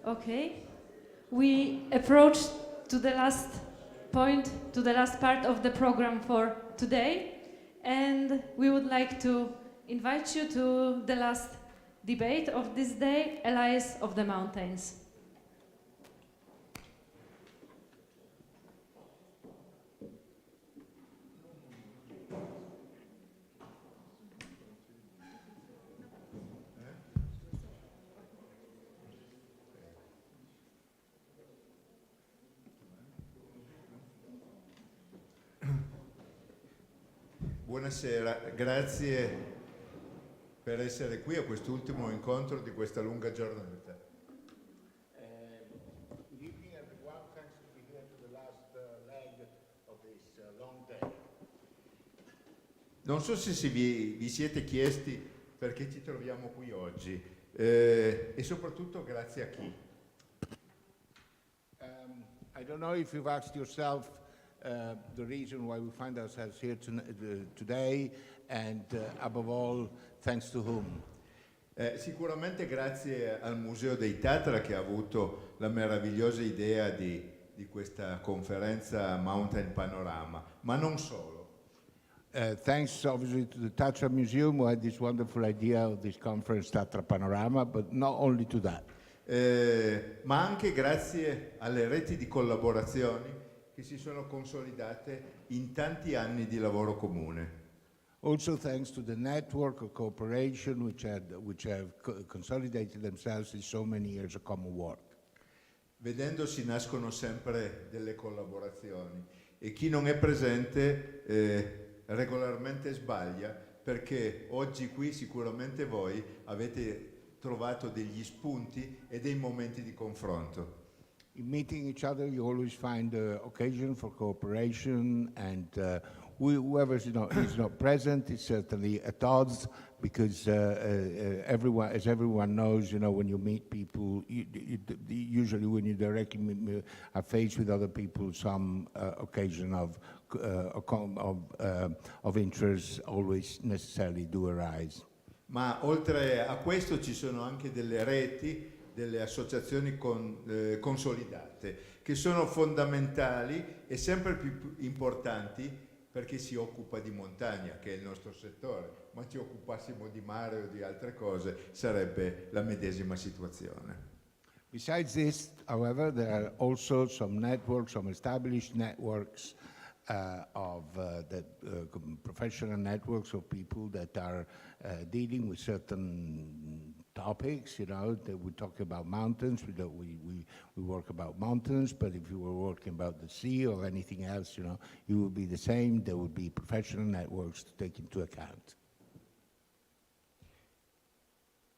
Okay. We approach to the last point, to the last part of the program for today, and we would like to invite you to the last debate of this day, Allies of the Mountains. Buonasera, grazie per essere qui a quest'ultimo incontro di questa lunga giornata. Good evening everyone, thanks to be here to the last leg of this long day. Non so se vi siete chiesti perché ci troviamo qui oggi e soprattutto grazie a chi. I don't know if you've asked yourself the reason why we find ourselves here today and above all, thanks to whom. Sicuramente grazie al Museo dei Tatra che ha avuto la meravigliosa idea di questa conferenza Mountain Panorama, ma non solo. Thanks obviously to the Tatra Museum who had this wonderful idea of this conference Tatra Panorama, but not only to that. Ma anche grazie alle reti di collaborazioni che si sono consolidate in tanti anni di lavoro comune. Also thanks to the network of cooperation which have consolidated themselves in so many years of common work. Vedendosi nascono sempre delle collaborazioni e chi non è presente regolarmente sbaglia, perché oggi qui sicuramente voi avete trovato degli spunti e dei momenti di confronto. In meeting each other, you always find occasion for cooperation, and whoever is not present is certainly at odds, because everyone, as everyone knows, when you meet people, usually when you directly are faced with other people, some occasion of interest always necessarily do arise. Ma oltre a questo ci sono anche delle reti, delle associazioni consolidate che sono fondamentali e sempre più importanti per chi si occupa di montagna, che è il nostro settore, ma ci occupassimo di mare o di altre cose sarebbe la medesima situazione. Besides this, however, there are also some networks, some established networks professional networks of people that are dealing with certain topics. That we talk about mountains. We work about mountains, but if you were working about the sea or anything else, you would be the same. There would be professional networks to take into account.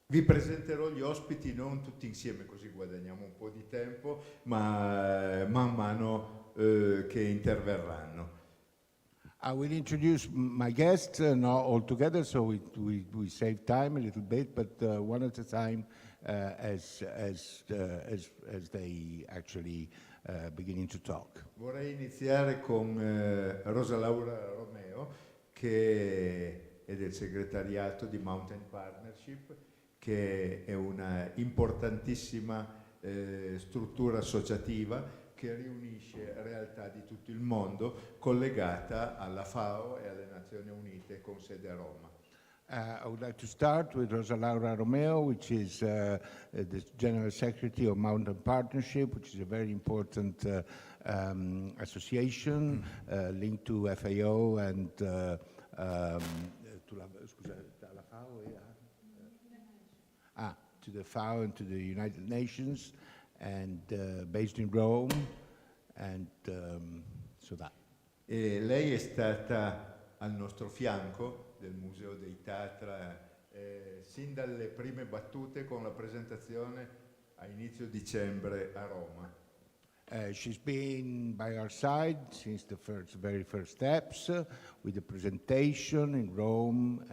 Vi presenterò gli ospiti non tutti insieme, così guadagniamo un po' di tempo, ma man mano che interverranno. I will introduce my guests, not all together, so we save time a little bit, but one at a time as they actually beginning to talk. Vorrei iniziare con Rosa Laura Romeo, che è del segretariato di Mountain Partnership, che è una importantissima struttura associativa che riunisce realtà di tutto il mondo, collegata alla FAO e alle Nazioni Unite con sede a Roma. I would like to start with Rosa Laura Romeo, which is the General Secretary of Mountain Partnership, which is a very important association linked to FAO and to the FAO and to the United Nations, and based in Rome, and so that. E lei è stata al nostro fianco del Museo dei Tatra sin dalle prime battute con la presentazione a inizio dicembre a Roma. She's been by our side since the very first steps with the presentation in Rome,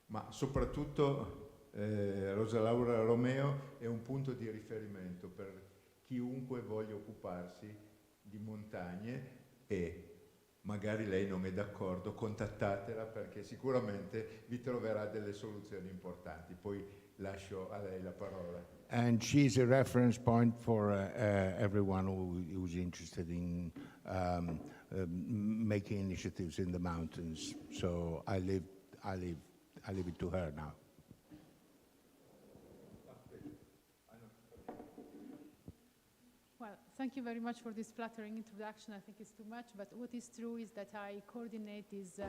ma soprattutto Rosa Laura Romeo è un punto di riferimento per chiunque voglia occuparsi di montagne e magari lei non è d'accordo, contattatela perché sicuramente vi troverà delle soluzioni importanti. Poi lascio a lei la parola. And she's a reference point for everyone who's interested in making initiatives in the mountains. So I leave it to her now. Well, thank you very much for this flattering introduction. I think it's too much, but what is true is that I coordinate this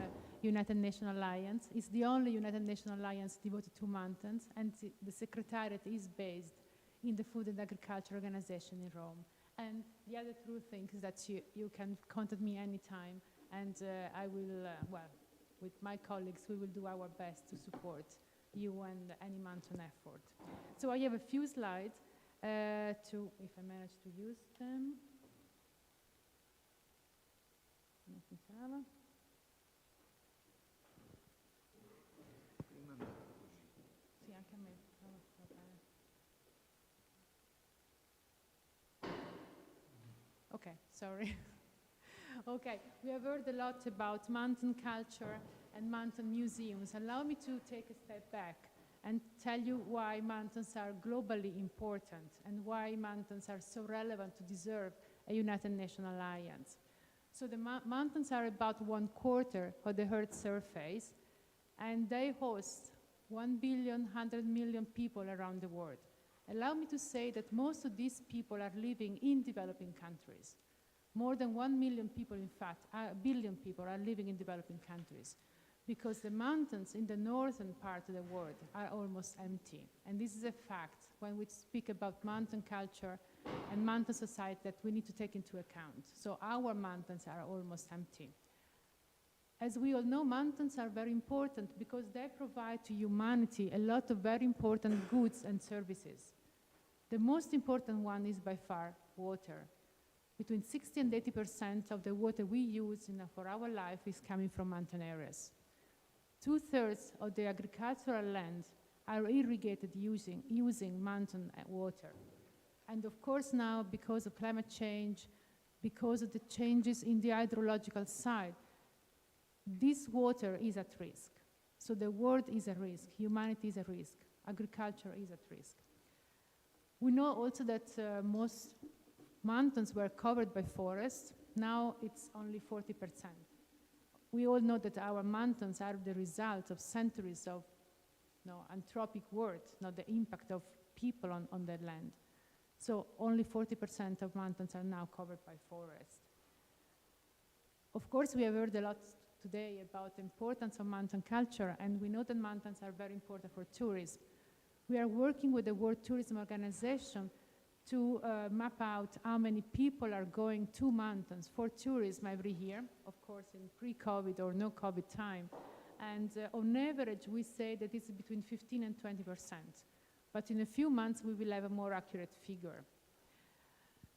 United Nations Alliance. It's the only United Nations Alliance devoted to mountains, and the Secretariat is based in the Food and Agriculture Organization in Rome. And the other true thing is that you can contact me anytime, and I will, well, with my colleagues, we will do our best to support you and any mountain effort. So I have a few slides. If I manage to use them. Non funzionava. Sì, anche a me. No, va bene. Okay, sorry. Okay, we have heard a lot about mountain culture and mountain museums. Allow me to take a step back and tell you why mountains are globally important and why mountains are so relevant to deserve a United Nations Alliance. So the mountains are about 1/4 of the Earth's surface, and they host 1,100,000,000 people around the world. Allow me to say that most of these people are living in developing countries. More than 1 million people, in fact, a billion people are living in developing countries, because the mountains in the northern part of the world are almost empty. And this is a fact when we speak about mountain culture and mountain society that we need to take into account. So our mountains are almost empty. As we all know, mountains are very important because they provide to humanity a lot of very important goods and services. The most important one is by far water. Between 60 and 80% of the water we use for our life is coming from mountain areas. 2/3 of the agricultural land are irrigated using mountain water. And of course now, because of climate change, because of the changes in the hydrological side, this water is at risk. So the world is at risk, humanity is at risk, agriculture is at risk. We know also that most mountains were covered by forests. Now it's only 40%. We all know that our mountains are the result of centuries of anthropic work, not the impact of people on their land. So only 40% of mountains are now covered by forests. Of course, we have heard a lot today about the importance of mountain culture, and we know that mountains are very important for tourism. We are working with the World Tourism Organization to map out how many people are going to mountains for tourism every year, of course in pre-COVID or no COVID time. And on average, we say that it's between 15 and 20%. But in a few months, we will have a more accurate figure.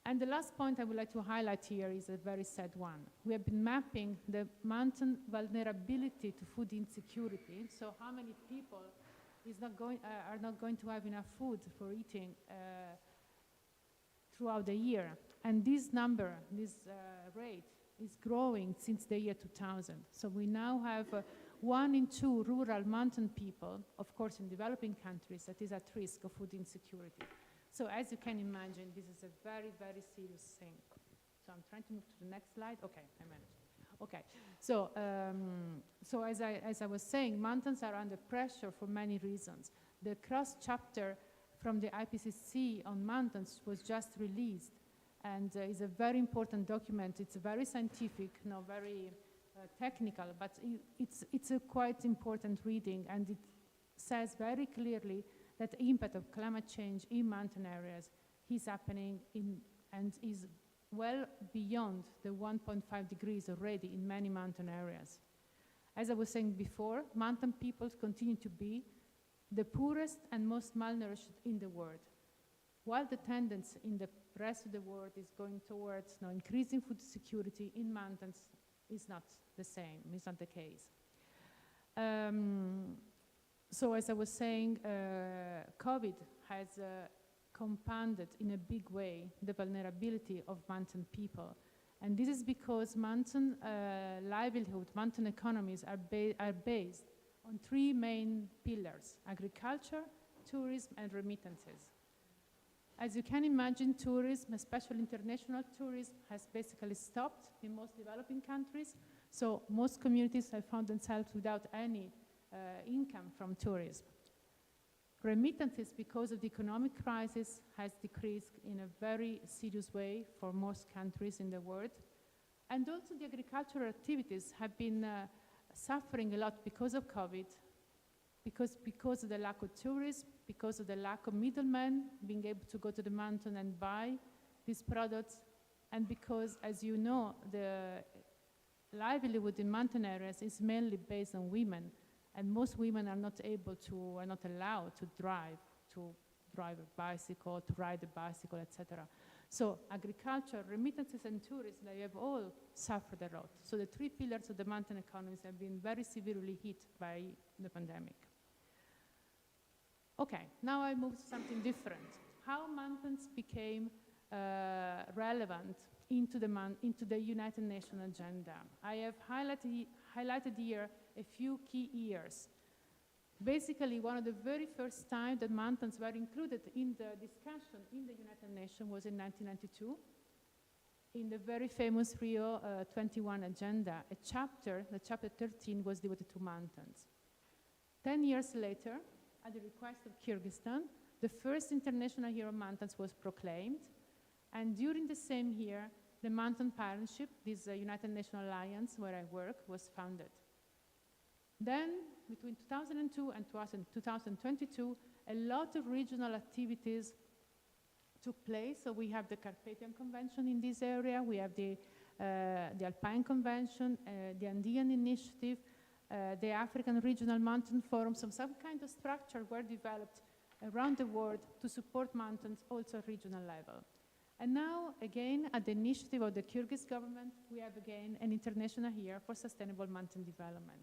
And the last point I would like to highlight here is a very sad one. We have been mapping the mountain vulnerability to food insecurity. So how many people are not going to have enough food for eating throughout the year. And this number, this rate, is growing since the year 2000. So we now have 1 in 2 rural mountain people, of course in developing countries, that is at risk of food insecurity. So as you can imagine, this is a very, very serious thing. So I'm trying to move to the next slide. Okay, I managed. Okay, so as I was saying, mountains are under pressure for many reasons. The cross chapter from the IPCC on mountains was just released, and is a very important document. It's very scientific, very technical, but it's a quite important reading, and it says very clearly that the impact of climate change in mountain areas is happening and is well beyond the 1.5 degrees already in many mountain areas. As I was saying before, mountain peoples continue to be the poorest and most malnourished in the world, while the tendency in the rest of the world is going towards increasing food security. In mountains is not the same, it's not the case. So as I was saying, COVID has compounded in a big way the vulnerability of mountain people. And this is because mountain livelihood, mountain economies are based on three main pillars: agriculture, tourism, and remittances. As you can imagine, tourism, especially international tourism, has basically stopped in most developing countries. So most communities have found themselves without any income from tourism. Remittances, because of the economic crisis, has decreased in a very serious way for most countries in the world. And also the agricultural activities have been suffering a lot because of COVID, because of the lack of tourism, because of the lack of middlemen being able to go to the mountain and buy these products, and because, as you know, the livelihood in mountain areas is mainly based on women, and most women are not able to, are not allowed to drive a bicycle, to ride a bicycle, etc. So agriculture, remittances, and tourism, they have all suffered a lot. So the three pillars of the mountain economies have been very severely hit by the pandemic. Okay, now I move to something different. How mountains became relevant into the United Nations agenda. I have highlighted here a few key years. Basically, one of the very first time that mountains were included in the discussion in the United Nations was in 1992, in the very famous Rio 21 agenda. The chapter 13, was devoted to mountains. 10 years later, at the request of Kyrgyzstan, the first International Year of Mountains was proclaimed, and during the same year, the Mountain Partnership, this United Nations Alliance where I work, was founded. Then, between 2002 and 2022, a lot of regional activities took place. So we have the Carpathian Convention in this area, we have the Alpine Convention, the Andean Initiative, the African Regional Mountain Forum. So some kind of structure were developed around the world to support mountains also at regional level. And now, again, at the initiative of the Kyrgyz government, we have again an International Year for Sustainable Mountain Development.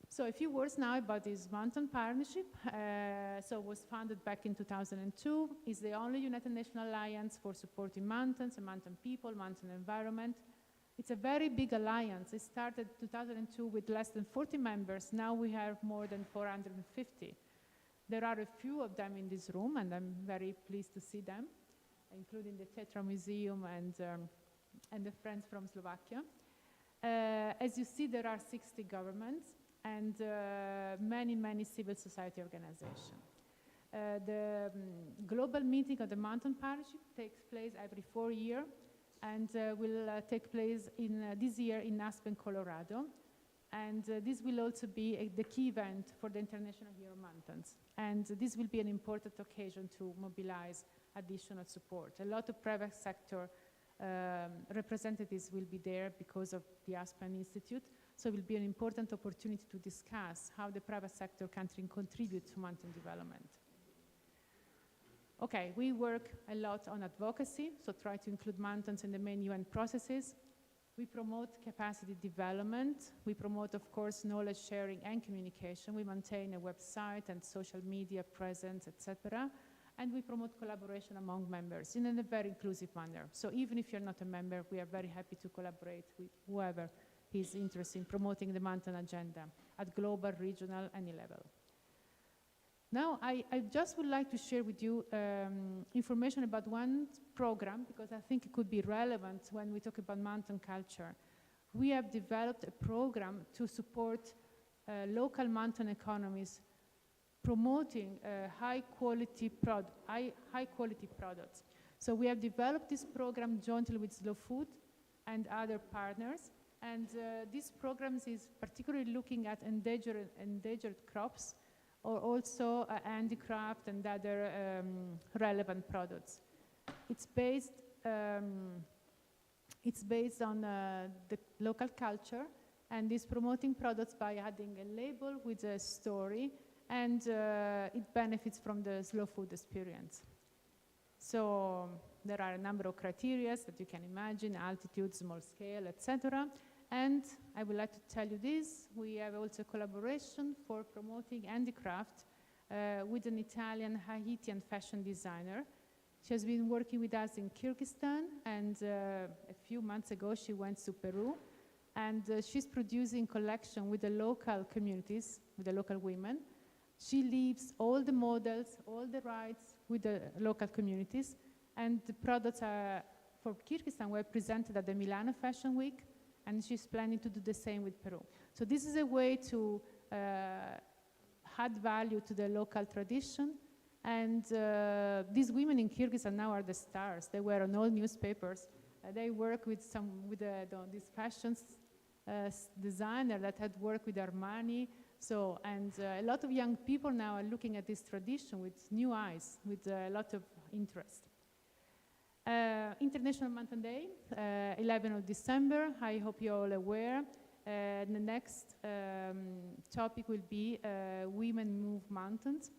So a few words now about this mountain partnership. So it was founded back in 2002. It's the only United Nations alliance for supporting mountains and mountain people, mountain environment. It's a very big alliance. It started in 2002 with less than 40 members. Now we have more than 450. There are a few of them in this room, and I'm very pleased to see them, including the Tetra Museum and the friends from Slovakia. As you see, there are 60 governments and many civil society organizations. The global meeting of the Mountain Partnership takes place every 4 years and will take place this year in Aspen, Colorado. And this will also be the key event for the International Year of Mountains. And this will be an important occasion to mobilize additional support. A lot of private sector representatives will be there because of the Aspen Institute. So it will be an important opportunity to discuss how the private sector can contribute to mountain development. Okay, we work a lot on advocacy, so try to include mountains in the main UN processes. We promote capacity development. We promote, of course, knowledge sharing and communication. We maintain a website and social media presence, etc. And we promote collaboration among members in a very inclusive manner. So even if you're not a member, we are very happy to collaborate with whoever is interested in promoting the mountain agenda at global, regional, any level. Now, I just would like to share with you information about one program, because I think it could be relevant when we talk about mountain culture. We have developed a program to support local mountain economies, promoting high-quality products. So we have developed this program jointly with Slow Food and other partners. And this program is particularly looking at endangered crops, or also handicraft and other relevant products. It's based on the local culture, and is promoting products by adding a label with a story, and it benefits from the slow food experience. So there are a number of criteria that you can imagine: altitude, small scale, etc. And I would like to tell you this: we have also collaboration for promoting handicraft with an Italian Haitian fashion designer. She has been working with us in Kyrgyzstan, and a few months ago she went to Peru, and she's producing collection with the local communities, with the local women. She leaves all the models, all the rights with the local communities, and the products for Kyrgyzstan were presented at the Milano Fashion Week, and she's planning to do the same with Peru. So this is a way to add value to the local tradition. And these women in Kyrgyzstan now are the stars. They were on all newspapers. They work with these fashion designer that had worked with Armani. So, and a lot of young people now are looking at this tradition with new eyes, with a lot of interest. International Mountain Day, 11th of December. I hope you're all aware. The next topic will be Women Move Mountains.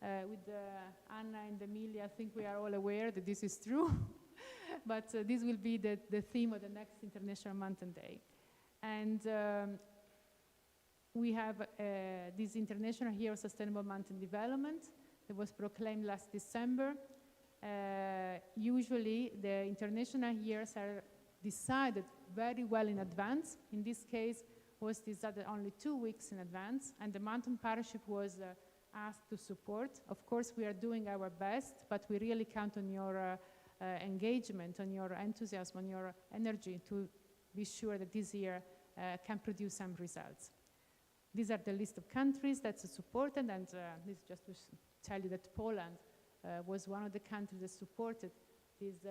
With Anna and Emilia, I think we are all aware that this is true. But this will be the theme of the next International Mountain Day. And we have this International Year of Sustainable Mountain Development. It was proclaimed last December. Usually, the international years are decided very well in advance. In this case, was decided only 2 weeks in advance, and the Mountain Partnership was asked to support. Of course, we are doing our best, but we really count on your engagement, on your enthusiasm, on your energy to be sure that this year can produce some results. These are the list of countries that's supported, and this is just to tell you that Poland was one of the countries that supported this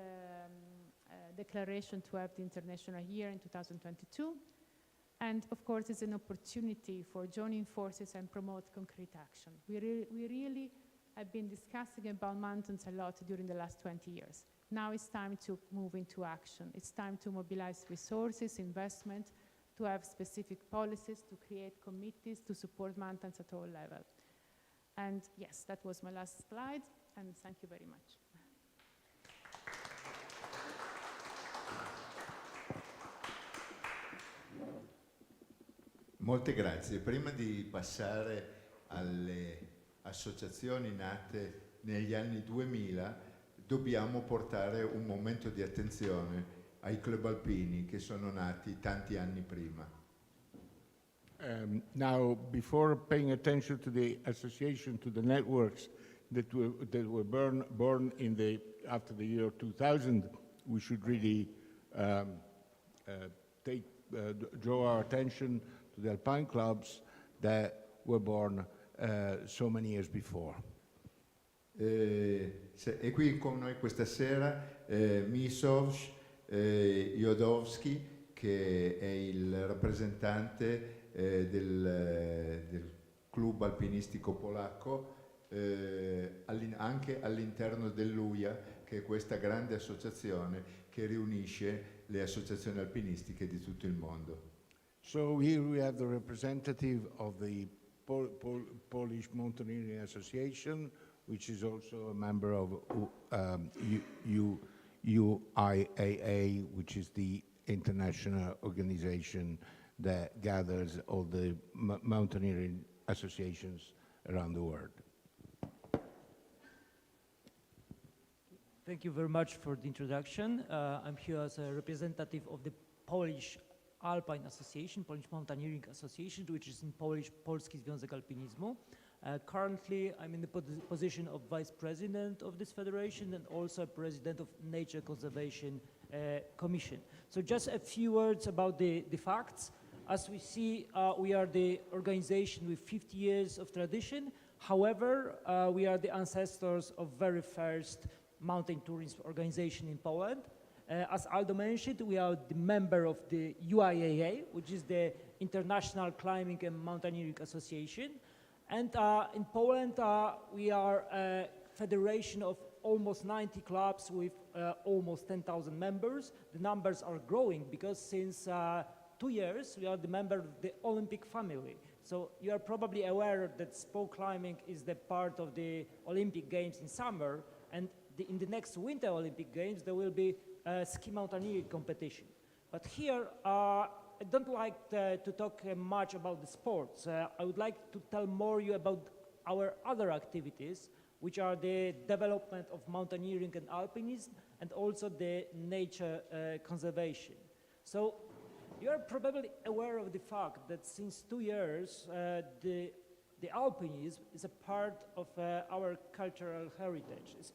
declaration to have the International Year in 2022. And of course, it's an opportunity for joining forces and promote concrete action. We really have been discussing about mountains a lot during the last 20 years. Now it's time to move into action. It's time to mobilize resources, investment, to have specific policies, to create committees, to support mountains at all levels. And yes, that was my last slide, and thank you very much. Molte grazie. Prima di passare alle associazioni nate negli anni 2000, dobbiamo portare un momento di attenzione ai club alpini che sono nati tanti anni prima. Now, before paying attention to the association, to the networks that were born after the year 2000, we should really draw our attention to the alpine clubs that were born so many years before. È qui con noi questa sera Misovs Jodowski, che è il rappresentante del club alpinistico polacco, anche all'interno dell'UIA, che è questa grande associazione che riunisce le associazioni alpinistiche di tutto il mondo. So here we have the representative of the Polish Mountaineering Association, which is also a member of UIAA, which is the international organization that gathers all the mountaineering associations around the world. Thank you very much for the introduction. I'm here as a representative of the Polish Alpine Association, Polish Mountaineering Association, which is in Polish Polski Związek Alpinizmu. Currently, I'm in the position of Vice President of this federation and also President of Nature Conservation Commission. So just a few words about the facts. As we see, we are the organization with 50 years of tradition. However, we are the ancestors of very first mountain tourism organization in Poland. As Aldo mentioned, we are the member of the UIAA, which is the International Climbing and Mountaineering Association. And in Poland, we are a federation of almost 90 clubs with almost 10,000 members. The numbers are growing because since 2 years, we are the member of the Olympic family. So you are probably aware that sport climbing is the part of the Olympic Games in summer, and in the next Winter Olympic Games, there will be a ski mountaineering competition. But here, I don't like to talk much about the sports. I would like to tell more you about our other activities, which are the development of mountaineering and alpinism, and also the nature conservation. So you are probably aware of the fact that since 2 years, the alpinism is a part of our cultural heritage. It's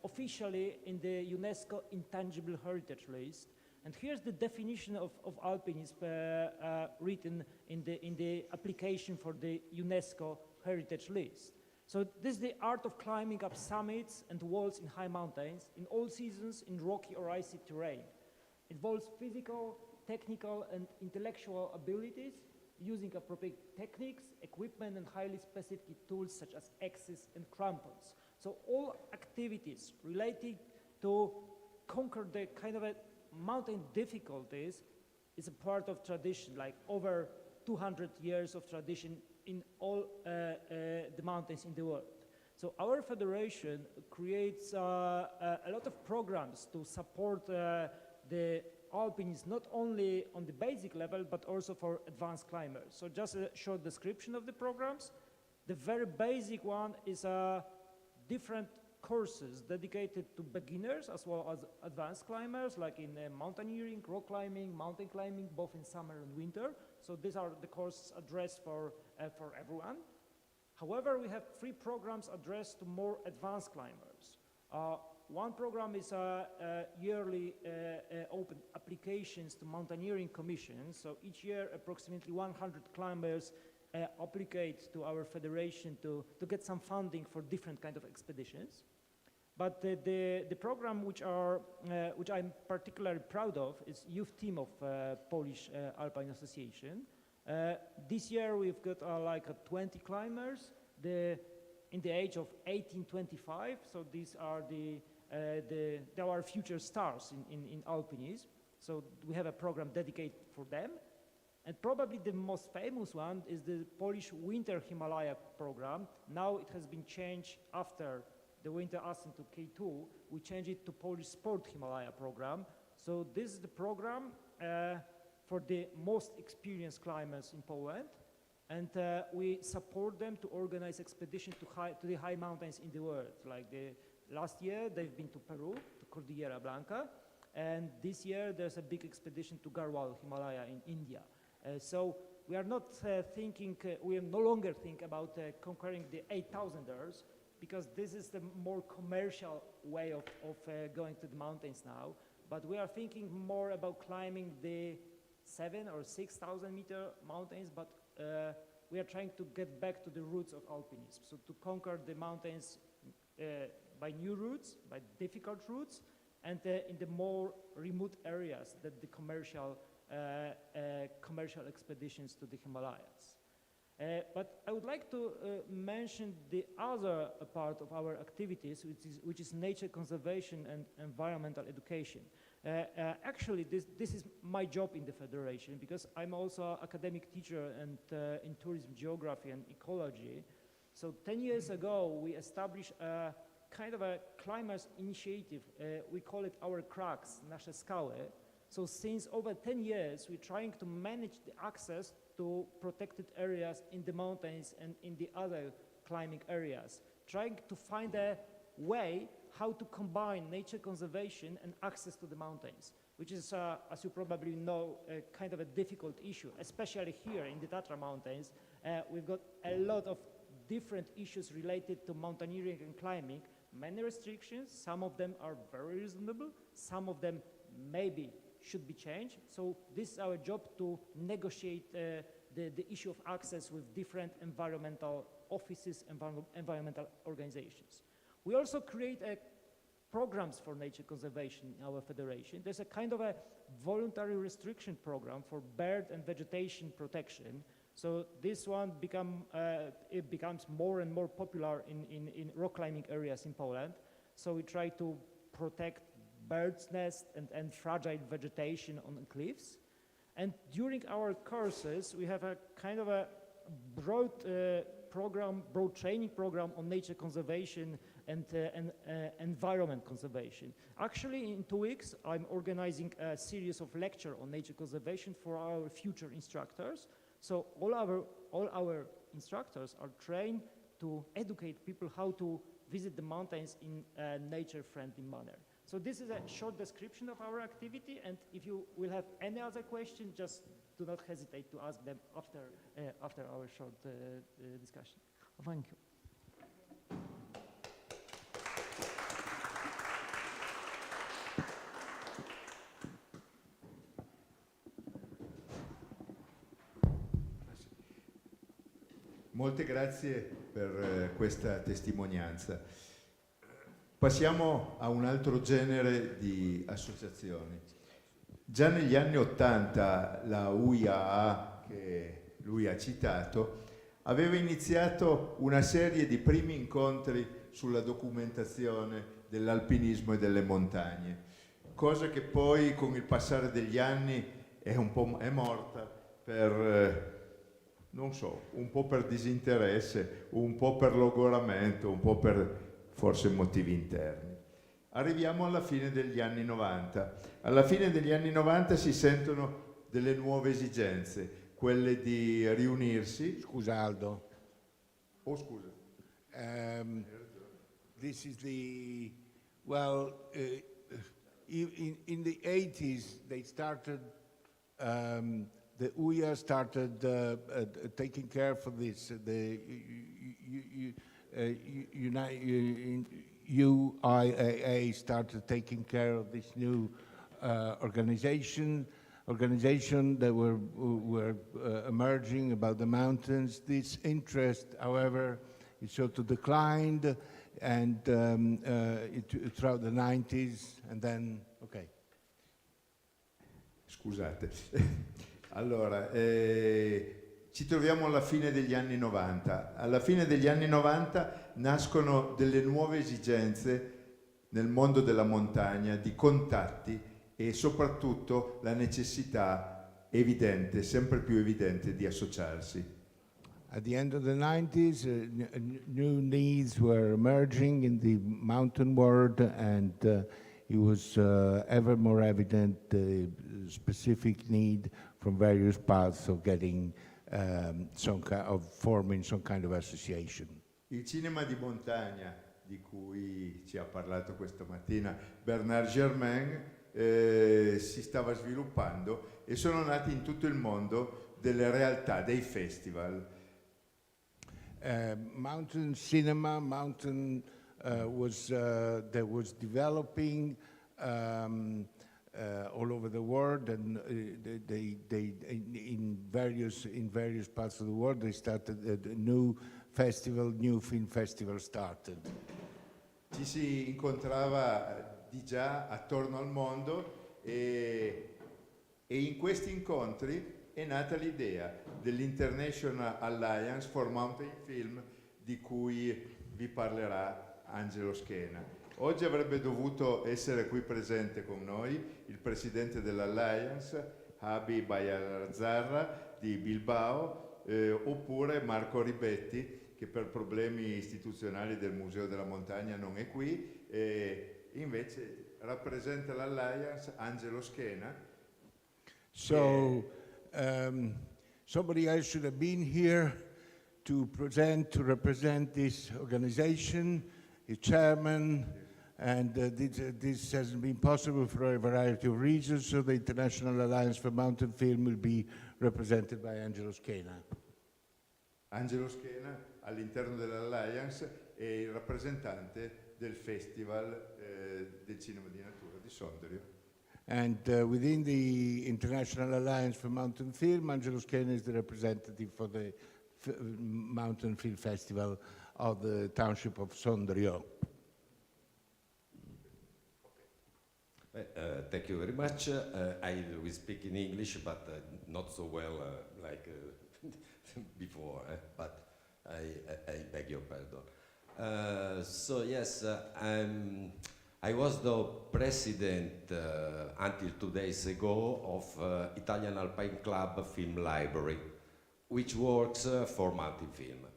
officially in the UNESCO Intangible Heritage List. And here's the definition of alpinism written in the application for the UNESCO Heritage List. So this is the art of climbing up summits and walls in high mountains, in all seasons, in rocky or icy terrain. It involves physical, technical, and intellectual abilities, using appropriate techniques, equipment, and highly specific tools such as axes and crampons. So all activities related to conquer the kind of a mountain difficulties is a part of tradition, like over 200 years of tradition in all the mountains in the world. So our federation creates a lot of programs to support the alpinists, not only on the basic level, but also for advanced climbers. So just a short description of the programs. The very basic one is different courses dedicated to beginners as well as advanced climbers, like in mountaineering, rock climbing, mountain climbing, both in summer and winter. So these are the courses addressed for everyone. However, we have 3 programs addressed to more advanced climbers. One program is yearly open applications to mountaineering commissions. So each year, approximately 100 climbers applicate to our federation to get some funding for different kind of expeditions. But the program which I'm particularly proud of is youth team of Polish Alpine Association. This year we've got like 20 climbers in the age of 18-25. So these are they are future stars in alpinism. So we have a program dedicated for them. And probably the most famous one is the Polish Winter Himalaya program. Now it has been changed after the winter ascent to K2. We changed it to Polish Sport Himalaya program. So this is the program for the most experienced climbers in Poland. And we support them to organize expeditions to the high mountains in the world. Like last year, they've been to Peru, to Cordillera Blanca. And this year, there's a big expedition to Garhwal Himalaya in India. So we are not we no longer think about conquering the 8,000ers, because this is the more commercial way of going to the mountains now. But we are thinking more about climbing the 7,000 or 6,000 meter mountains, but we are trying to get back to the roots of alpinism. So to conquer the mountains by new routes, by difficult routes, and in the more remote areas that the commercial expeditions to the Himalayas. But I would like to mention the other part of our activities, which is nature conservation and environmental education. Actually, this is my job in the federation, because I'm also an academic teacher and in tourism geography and ecology. So 10 years ago, we established a kind of a climbers initiative. We call it our cracks, nasze skały. So since over 10 years, we're trying to manage the access to protected areas in the mountains and in the other climbing areas, trying to find a way how to combine nature conservation and access to the mountains, which is, as you probably know, kind of a difficult issue, especially here in the Tatra Mountains. We've got a lot of different issues related to mountaineering and climbing, many restrictions. Some of them are very reasonable, some of them maybe should be changed. So this is our job, to negotiate the issue of access with different environmental offices, environmental organizations. We also create programs for nature conservation in our federation. There's a kind of a voluntary restriction program for bird and vegetation protection. So this one becomes more and more popular in rock climbing areas in Poland. So we try to protect birds' nests and fragile vegetation on cliffs. And during our courses, we have a kind of a broad training program on nature conservation and environment conservation. Actually, in 2 weeks, I'm organizing a series of lectures on nature conservation for our future instructors. So all our instructors are trained to educate people how to visit the mountains in a nature-friendly manner. So this is a short description of our activity, and if you will have any other question, just do not hesitate to ask them after our short discussion. Thank you. Molte grazie per questa testimonianza. Passiamo a un altro genere di associazioni. Già negli anni '80 la UIAA, che lui ha citato, aveva iniziato una serie di primi incontri sulla documentazione dell'alpinismo e delle montagne, cosa che poi con il passare degli anni è morta per... non so, un po' per disinteresse, un po' per logoramento, un po' per forse motivi interni. Arriviamo alla fine degli anni 90. Alla fine degli anni 90 si sentono delle nuove esigenze, quelle di riunirsi. Scusa Aldo. Oh, scusa. This is the, well, in the 80s they started, the UIA started taking care for this. The UIAA started taking care of this new organization that were emerging about the mountains. This interest, however, it sort of declined, and throughout the 90s, and then, okay. Scusate. Allora, ci troviamo alla fine degli anni 90. Alla fine degli anni 90 nascono delle nuove esigenze nel mondo della montagna di contatti e soprattutto la necessità evidente, sempre più evidente, di associarsi. At the end of the 90s, new needs were emerging in the mountain world, and it was ever more evident the specific need from various paths of getting forming some kind of association. Il cinema di montagna di cui ci ha parlato questa mattina Bernard Germain si stava sviluppando e sono nati in tutto il mondo delle realtà, dei festival. Mountain cinema, was developing all over the world, and in various parts of the world they started a new film festival started. Ci si incontrava di già attorno al mondo e in questi incontri è nata l'idea dell'International Alliance for Mountain Film di cui vi parlerà Angelo Schena. Oggi avrebbe dovuto essere qui presente con noi il presidente dell'Alliance, Habi Bayarzarra di Bilbao, oppure Marco Ribetti, che per problemi istituzionali del Museo della Montagna non è qui, e invece rappresenta l'Alliance Angelo Schena. So somebody else should have been here to represent this organization, its chairman, and this hasn't been possible for a variety of reasons, so the International Alliance for Mountain Film will be represented by Angelo Schena. Angelo Schena all'interno dell'Alliance è il rappresentante del Festival del Cinema di Natura di Sondrio. And within the International Alliance for Mountain Film, Angelo Schena is the representative for the Mountain Film Festival of the township of Sondrio. Thank you very much. I will speak in English, but not so well like before, but I beg your pardon. So yes, I was the president until 2 days ago of Italian Alpine Club Film Library, which works for mountain film.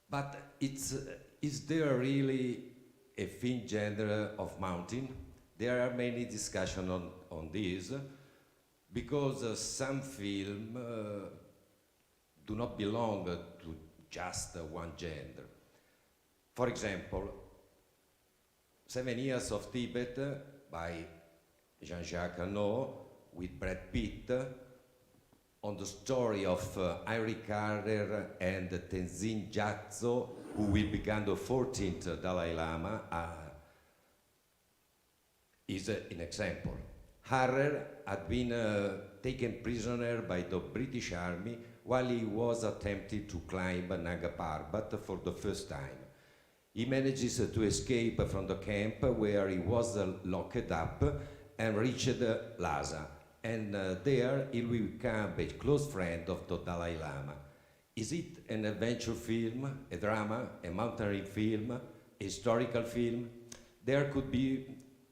But is there really a film genre of mountain? There are many discussions on this, because some film do not belong to just one gender. For example, 7 Years of Tibet by Jean-Jacques Hano with Brad Pitt on the story of Henry Carrer and Tenzin Gyatso, who will become the 14th Dalai Lama, is an example. Carrer had been taken prisoner by the British Army while he was attempting to climb Nanga Parbat for the first time. He manages to escape from the camp where he was locked up and reached Lhasa. And there he will become a close friend of the Dalai Lama. Is it an adventure film, a drama, a mountaineering film, a historical film? There could be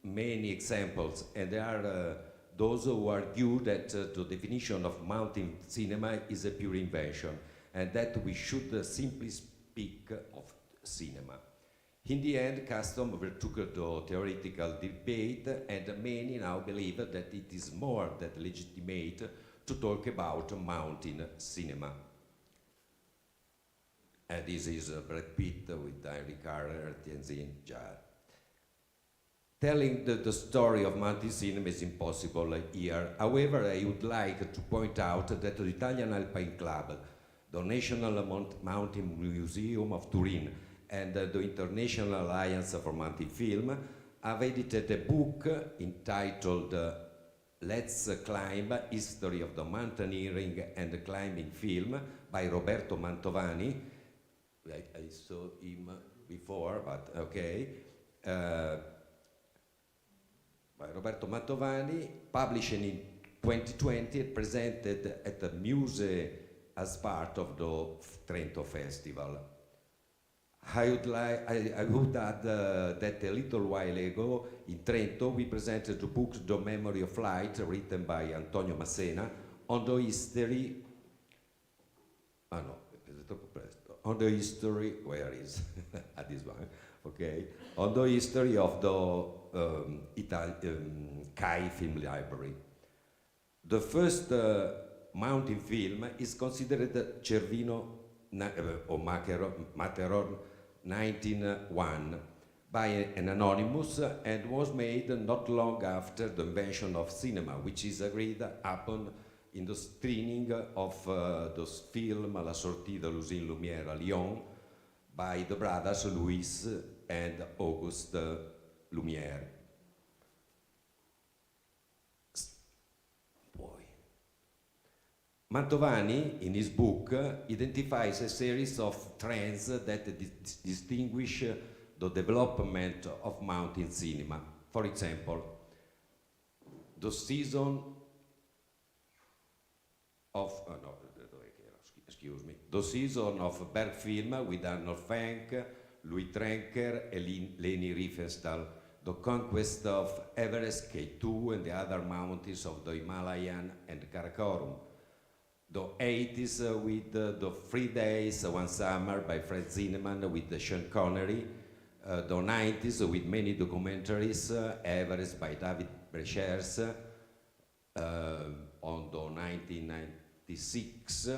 many examples, and there are those who argue that the definition of mountain cinema is a pure invention, and that we should simply speak of cinema. In the end, custom overtook the theoretical debate, and many now believe that it is more than legitimate to talk about mountain cinema. And this is Brad Pitt with Henry Carrer, Tenzin Gyatso. Telling the story of mountain cinema is impossible here. However, I would like to point out that the Italian Alpine Club, the National Mountain Museum of Turin, and the International Alliance for Mountain Film have edited a book entitled Let's Climb, History of the Mountaineering and Climbing Film by Roberto Mantovani. I saw him before, but okay. By Roberto Mantovani, published in 2020 and presented at the Muse as part of the Trento Festival. I would add that a little while ago in Trento we presented the book The Memory of Light, written by Antonio Massena, on the history. On the history, where is this one? Okay, on the history of the CAI Film Library. The first mountain film is considered Cervino or Matterhorn 1901 by an anonymous and was made not long after the invention of cinema, which is agreed upon in the screening of the film La Sortie de l'Usine Lumière à Lyon by the brothers Louis and Auguste Lumière. Mantovani, in his book, identifies a series of trends that distinguish the development of mountain cinema. For example, the season of the season of Berg film with Arnold Fanck, Louis Trenker, and Leni Riefenstahl, the conquest of Everest, K2, and the other mountains of the Himalayan and Karakorum. The 80s with the 3 Days, One Summer by Fred Zinnemann with Sean Connery. The 90s with many documentaries, Everest by David Brechers. On the 1996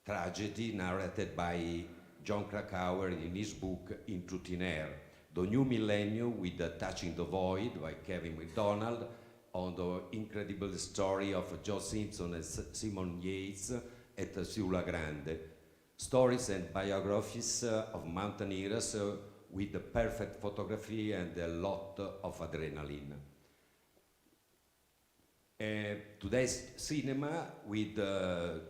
tragedy narrated by John Krakauer in his book Into Thin Air. The New Millennium with Touching the Void by Kevin MacDonald, on the incredible story of Joe Simpson and Simon Yates at Sula Grande. Stories and biographies of mountaineers with the perfect photography and a lot of adrenaline. Today's cinema with the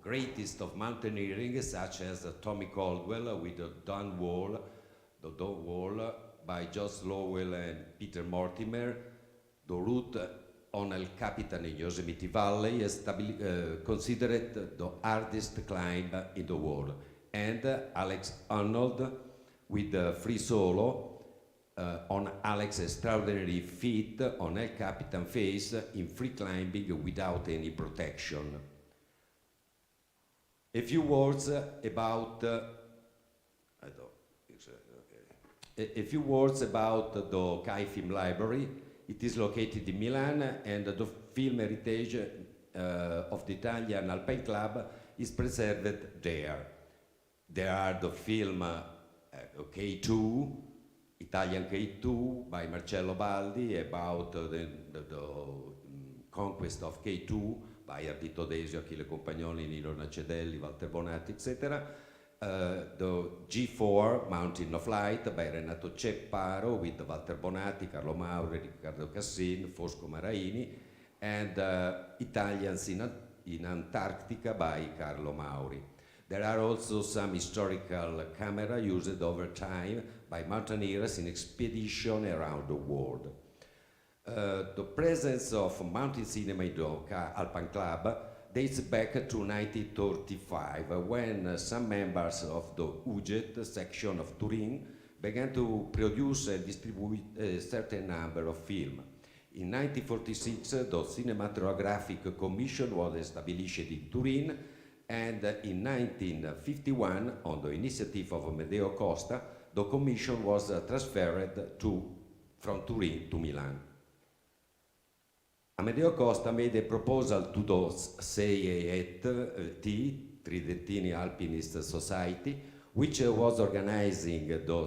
greatest of mountaineering, such as Tommy Caldwell with the Dawn Wall by Josh Lowell and Peter Mortimer, the route on El Capitan in Yosemite Valley is considered the hardest climb in the world, and Alex Arnold with the free solo on Alex's extraordinary feat on El Capitan face in free climbing without any protection. A few words about the CAI Film Library. It is located in Milan, and the film heritage of the Italian Alpine Club is preserved there. There are the film K2, Italian K2 by Marcello Baldi about the conquest of K2 by Ardito Desio, Achille Compagnoni, Nino Nacedelli, Walter Bonatti, etc. The G4, Mountain of Light by Renato Cepparo with Walter Bonatti, Carlo Mauri, Riccardo Cassin, Fosco Maraini, and Italians in Antarctica by Carlo Mauri. There are also some historical camera used over time by mountaineers in expedition around the world. The presence of mountain cinema in the Alpine Club dates back to 1935, when some members of the UGET section of Turin began to produce and distribute a certain number of films. In 1946, the Cinematographic Commission was established in Turin, and in 1951, on the initiative of Amedeo Costa, the commission was transferred from Turin to Milan. Amedeo Costa made a proposal to the CET, Tridentini Alpinist Society, which was organizing the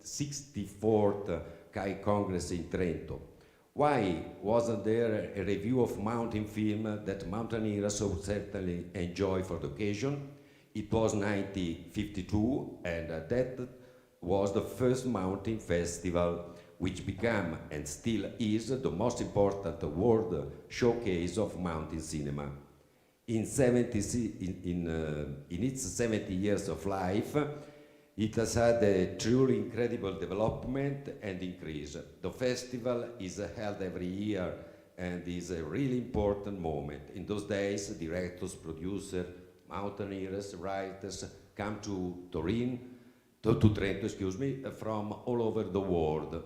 64th CAI Congress in Trento. Why wasn't there a review of mountain film that mountaineers would certainly enjoy for the occasion? It was 1952, and that was the first mountain festival, which became and still is the most important world showcase of mountain cinema. In its 70 years of life, it has had a truly incredible development and increase. The festival is held every year and is a really important moment. In those days, directors, producers, mountaineers, writers come to Trento, from all over the world.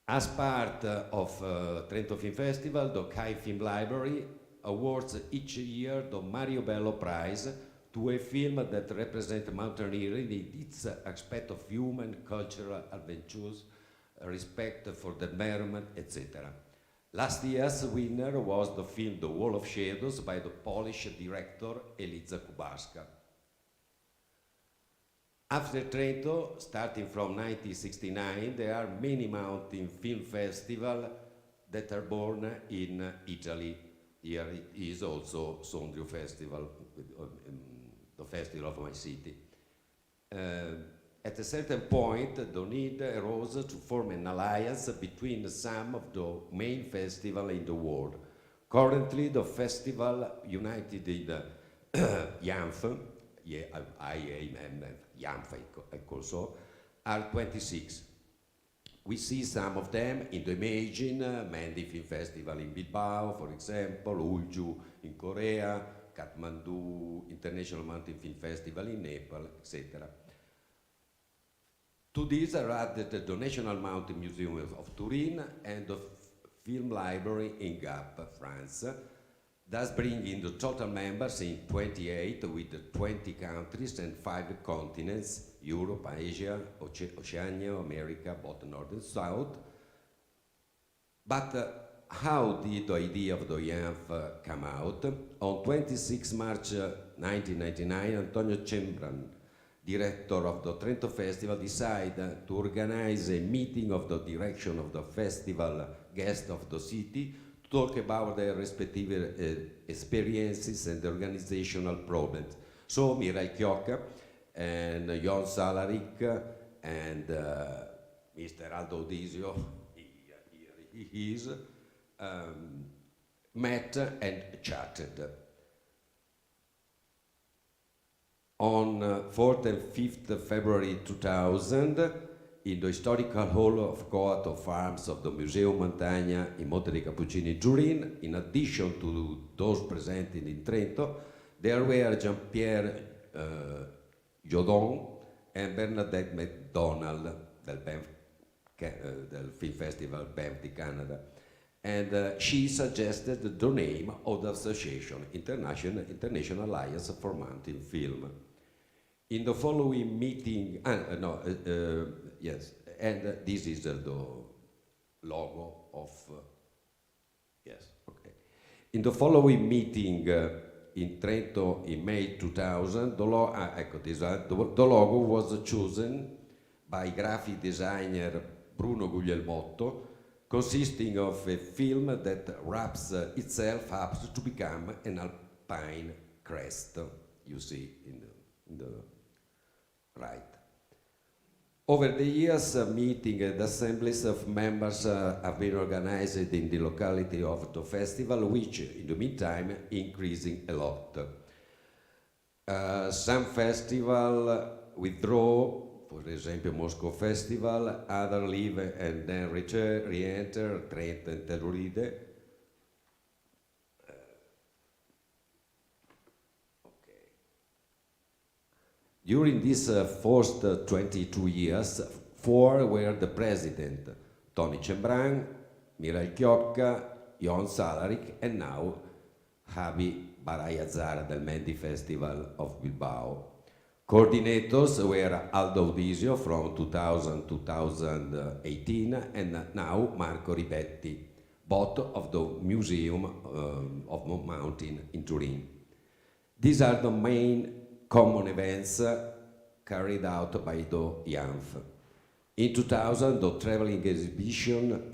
As part of Trento Film Festival, the CAI Film Library awards each year the Mario Bello Prize to a film that represents mountaineering in its aspect of human, cultural adventures, respect for the environment, etc. Last year's winner was the film The Wall of Shadows by the Polish director Eliza Kubarska. After Trento, starting from 1969, there are many mountain film festivals that are born in Italy. Here it is also Sondrio Festival, the festival of my city. At a certain point, the need arose to form an alliance between some of the main festivals in the world. Currently, the festival united in YAMF, YAMF also, are 26. We see some of them in the Imagine, Mendi Film Festival in Bilbao, for example, Ulju in Korea, Kathmandu International Mountain Film Festival in Nepal, etc. To these are added the National Mountain Museum of Turin and the Film Library in Gap, France, thus bringing the total members in 28 with 20 countries and 5 continents, Europe, Asia, Oceania, America, both North and South. But how did the idea of the YAMF come out? On 26 March 1999, Antonio Cembran, director of the Trento Festival, decided to organize a meeting of the direction of the festival guests of the city to talk about their respective experiences and organizational problems. So Mirai Chiocca and Jon Salaric and Mr. Aldo Disio, he is, met and chatted. On 4th and 5th February 2000, in the historical hall of Coat of Arms of the Museo Montagna in Monte dei Cappuccini, Turin, in addition to those presented in Trento, there were Jean-Pierre Jodon and Bernadette McDonald del Film Festival Banff di Canada. And she suggested the name of the association, International Alliance for Mountain Film. In the following meeting, yes, and this is the logo of, yes, okay. In the following meeting in Trento in May 2000, the logo was chosen by graphic designer Bruno Guglielmotto, consisting of a film that wraps itself up to become an alpine crest, you see in the right. Over the years, meetings and assemblies of members have been organized in the locality of the festival, which in the meantime increasing a lot. Some festival withdraw, for example Moscow Festival, other leave and then re-enter Trento and Telluride. During these first 22 years, 4 were the president: Tony Cembran, Mirai Chiocca, Jon Salaric, and now Javi Barayazara del Mendi Festival of Bilbao. Coordinators were Aldo Audisio from 2000-2018 and now Marco Ribetti, both of the Museum of Mountain in Turin. These are the main common events carried out by the IANF. In 2000, the traveling exhibition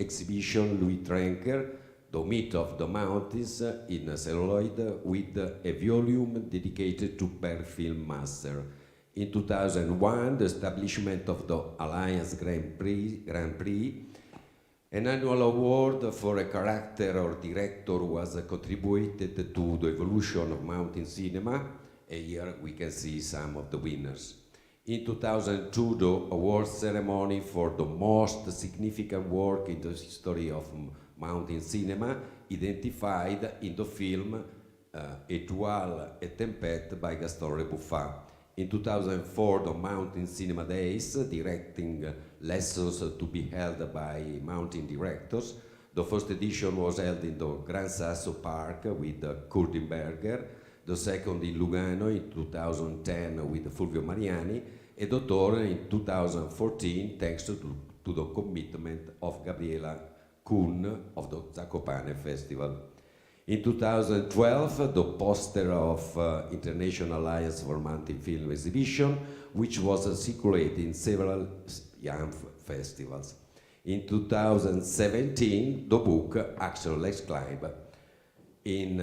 Louis Trenker, The Myth of the Mountains in celluloid, with a volume dedicated to Per Film Master. In 2001, the establishment of the Alliance Grand Prix, an annual award for a character or director was contributed to the evolution of mountain cinema. Here we can see some of the winners. In 2002, the award ceremony for the most significant work in the history of mountain cinema, identified in the film Étoile et Tempête by Gaston Rebuffat. In 2004, the Mountain Cinema Days, directing lessons to be held by mountain directors. The first edition was held in the Gran Sasso Park with Kurtenberger, the second in Lugano in 2010 with Fulvio Mariani, and the third in 2014 thanks to the commitment of Gabriela Kuhn of the Zakopane Festival. In 2012, the poster of International Alliance for Mountain Film Exhibition, which was circulated in several IANF festivals. In 2017, the book Action Let's Climb. In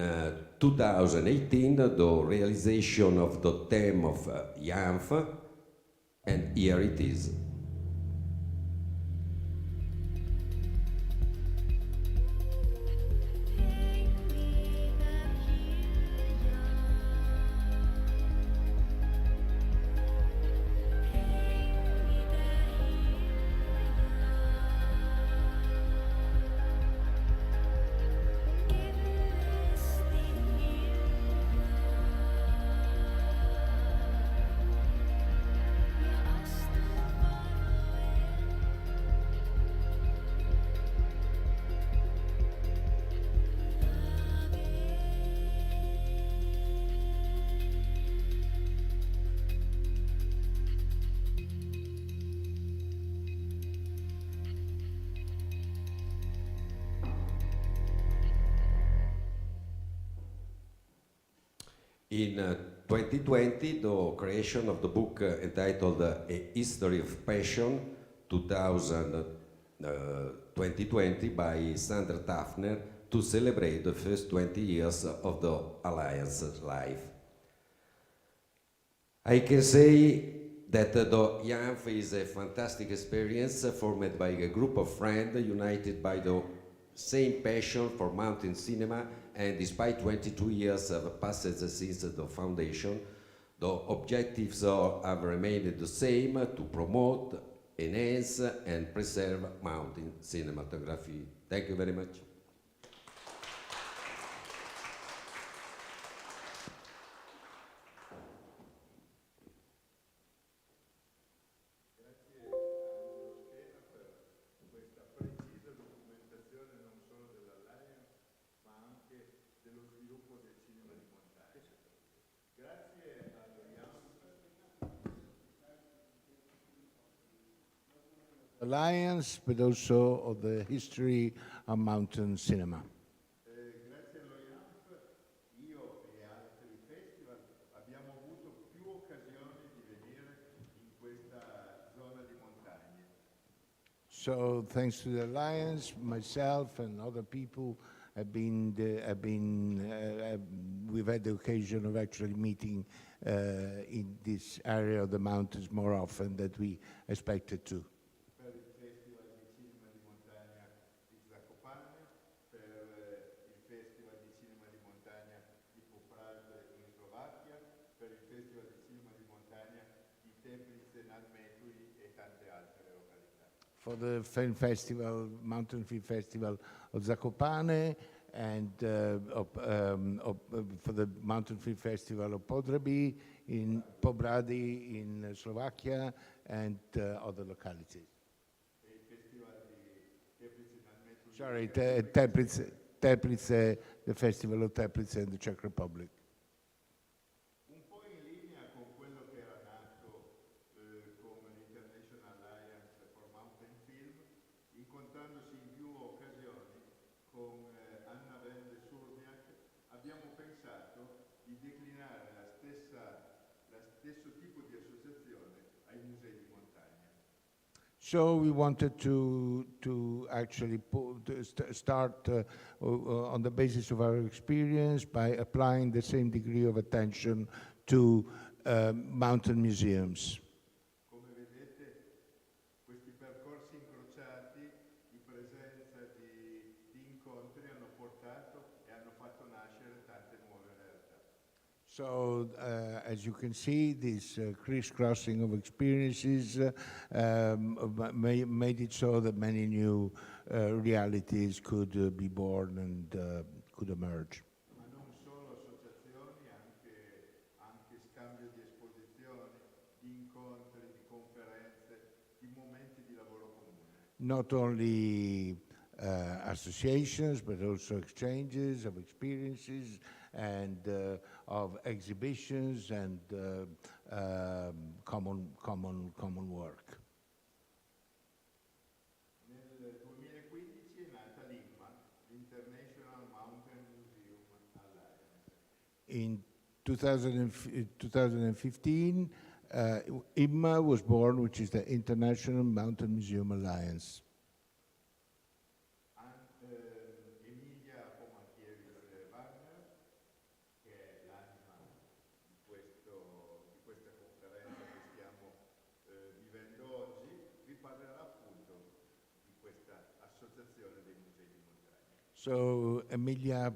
2018, the realization of the theme of IANF, and here it is. In 2020, the creation of the book entitled A History of Passion 2020 by Sandra Tafner to celebrate the first 20 years of the Alliance's life. I can say that the IANF is a fantastic experience formed by a group of friends united by the same passion for mountain cinema, and despite 22 years of passage since the foundation, the objectives have remained the same: to promote, enhance and preserve mountain cinematography. Thank you very much. Alliance, but also of the history of mountain cinema. Grazie all'OIANF So thanks to the Alliance, myself and other people we've had the occasion of actually meeting in this area of the mountains more often than we expected to. Per il Festival di Cinema di Montagna di Zakopane, per il Festival di Cinema di Montagna di Poprad in Slovacchia, per il Festival di Cinema di Montagna di Teplice nad Metui e tante altre località. For the film festival, Mountain Film Festival of Zakopane, and for the Mountain Film Festival of Podrabi in Pobrady in Slovakia, and other localities. E il Festival di Teplice nad Metui. Sorry, Teplice, the Festival of Teplice in the Czech Republic. Un po' in linea con quello che era nato come l'International Alliance for Mountain Film, incontrandosi in più occasioni con Anna Vende Surniak, abbiamo pensato di declinare lo stesso tipo di associazione ai musei di montagna. So we wanted to actually start on the basis of our experience by applying the same degree of attention to mountain museums. Come vedete, questi percorsi incrociati di presenza di incontri hanno portato e hanno fatto nascere tante nuove realtà. So, as you can see, this crisscrossing of experiences made it so that many new realities could be born and could emerge. Ma non solo associazioni, anche scambio di esposizioni, di incontri, di conferenze, di momenti di lavoro comune. Not only associations, but also exchanges of experiences and of exhibitions and common work. Nel 2015 è nata l'IMMA, l'International Mountain Museum Alliance. In 2015, IMMA was born, which is the International Mountain Museum Alliance. Emilia Pomakiewicz-Wagner, che è l'anima di questa conferenza che stiamo vivendo oggi, vi parlerà appunto di questa associazione dei musei di montagna. So Emilia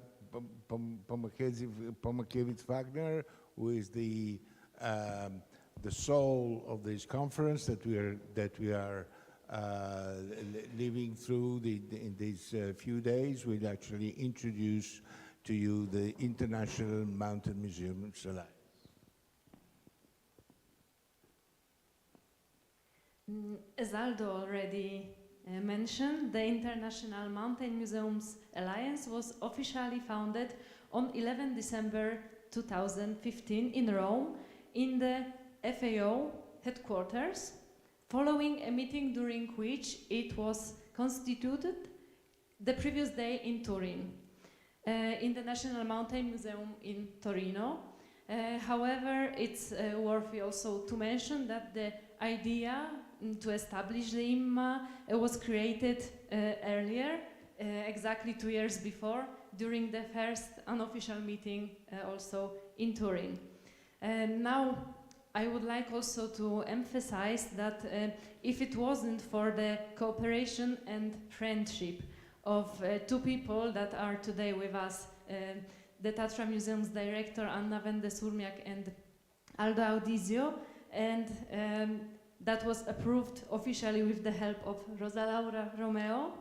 Pomakiewicz-Wagner, who is the soul of this conference that we are living through in these few days, will actually introduce to you the International Mountain Museums Alliance. As Aldo already mentioned, the International Mountain Museums Alliance was officially founded on 11 December 2015 in Rome in the FAO headquarters, following a meeting during which it was constituted the previous day in Turin, in the National Mountain Museum in Torino. However, it's worthy also to mention that the idea to establish the IMMA was created earlier, exactly 2 years before, during the first unofficial meeting also in Turin. Now, I would like also to emphasize that if it wasn't for the cooperation and friendship of two people that are today with us, the Tatra Museum's director Anna Vende Surmiak and Aldo Audizio, and that was approved officially with the help of Rosa Laura Romeo,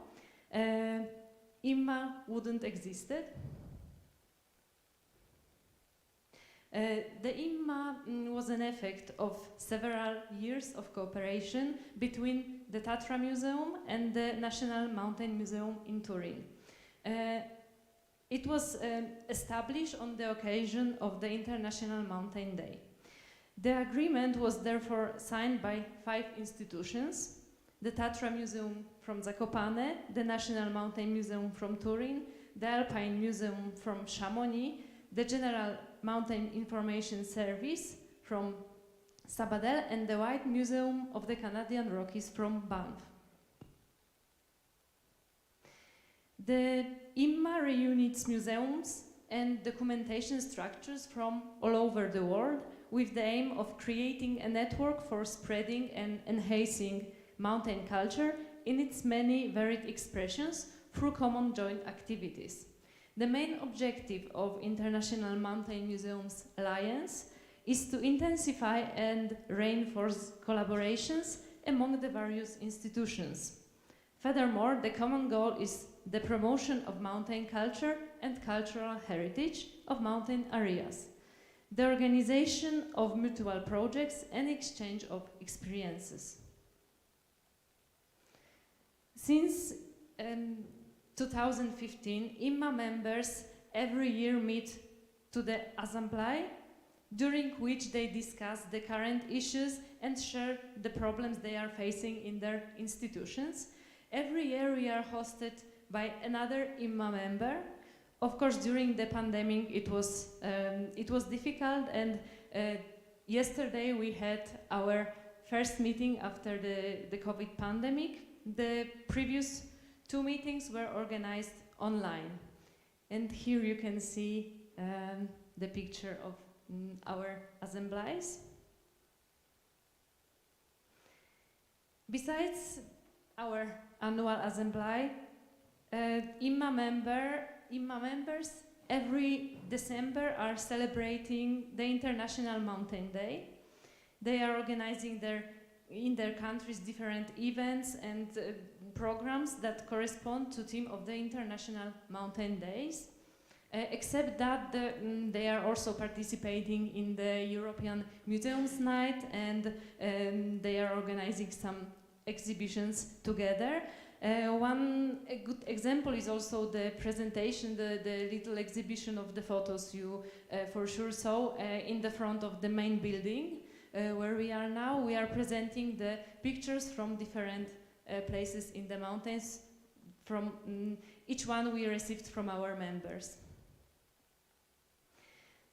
IMMA wouldn't existed. The IMMA was an effect of several years of cooperation between the Tatra Museum and the National Mountain Museum in Turin. It was established on the occasion of the International Mountain Day. The agreement was therefore signed by 5 institutions: the Tatra Museum from Zakopane, the National Mountain Museum from Turin, the Alpine Museum from Chamonix, the General Mountain Information Service from Sabadell, and the White Museum of the Canadian Rockies from Banff. The IMMA reunites museums and documentation structures from all over the world with the aim of creating a network for spreading and enhancing mountain culture in its many varied expressions through common joint activities. The main objective of International Mountain Museums Alliance is to intensify and reinforce collaborations among the various institutions. Furthermore, the common goal is the promotion of mountain culture and cultural heritage of mountain areas, the organization of mutual projects and exchange of experiences. Since 2015, IMMA members every year meet to the Assembly, during which they discuss the current issues and share the problems they are facing in their institutions. Every year we are hosted by another IMMA member. Of course, during the pandemic it was difficult, and yesterday we had our first meeting after the COVID pandemic. The previous two meetings were organized online. And here you can see the picture of our assemblies. Besides our annual assembly, IMMA members every December are celebrating the International Mountain Day. They are organizing in their countries different events and programs that correspond to the theme of the International Mountain Days. Except that they are also participating in the European Museums Night, and they are organizing some exhibitions together. One good example is also the presentation, the little exhibition of the photos you for sure saw in the front of the main building where we are now. We are presenting the pictures from different places in the mountains. From each one we received from our members.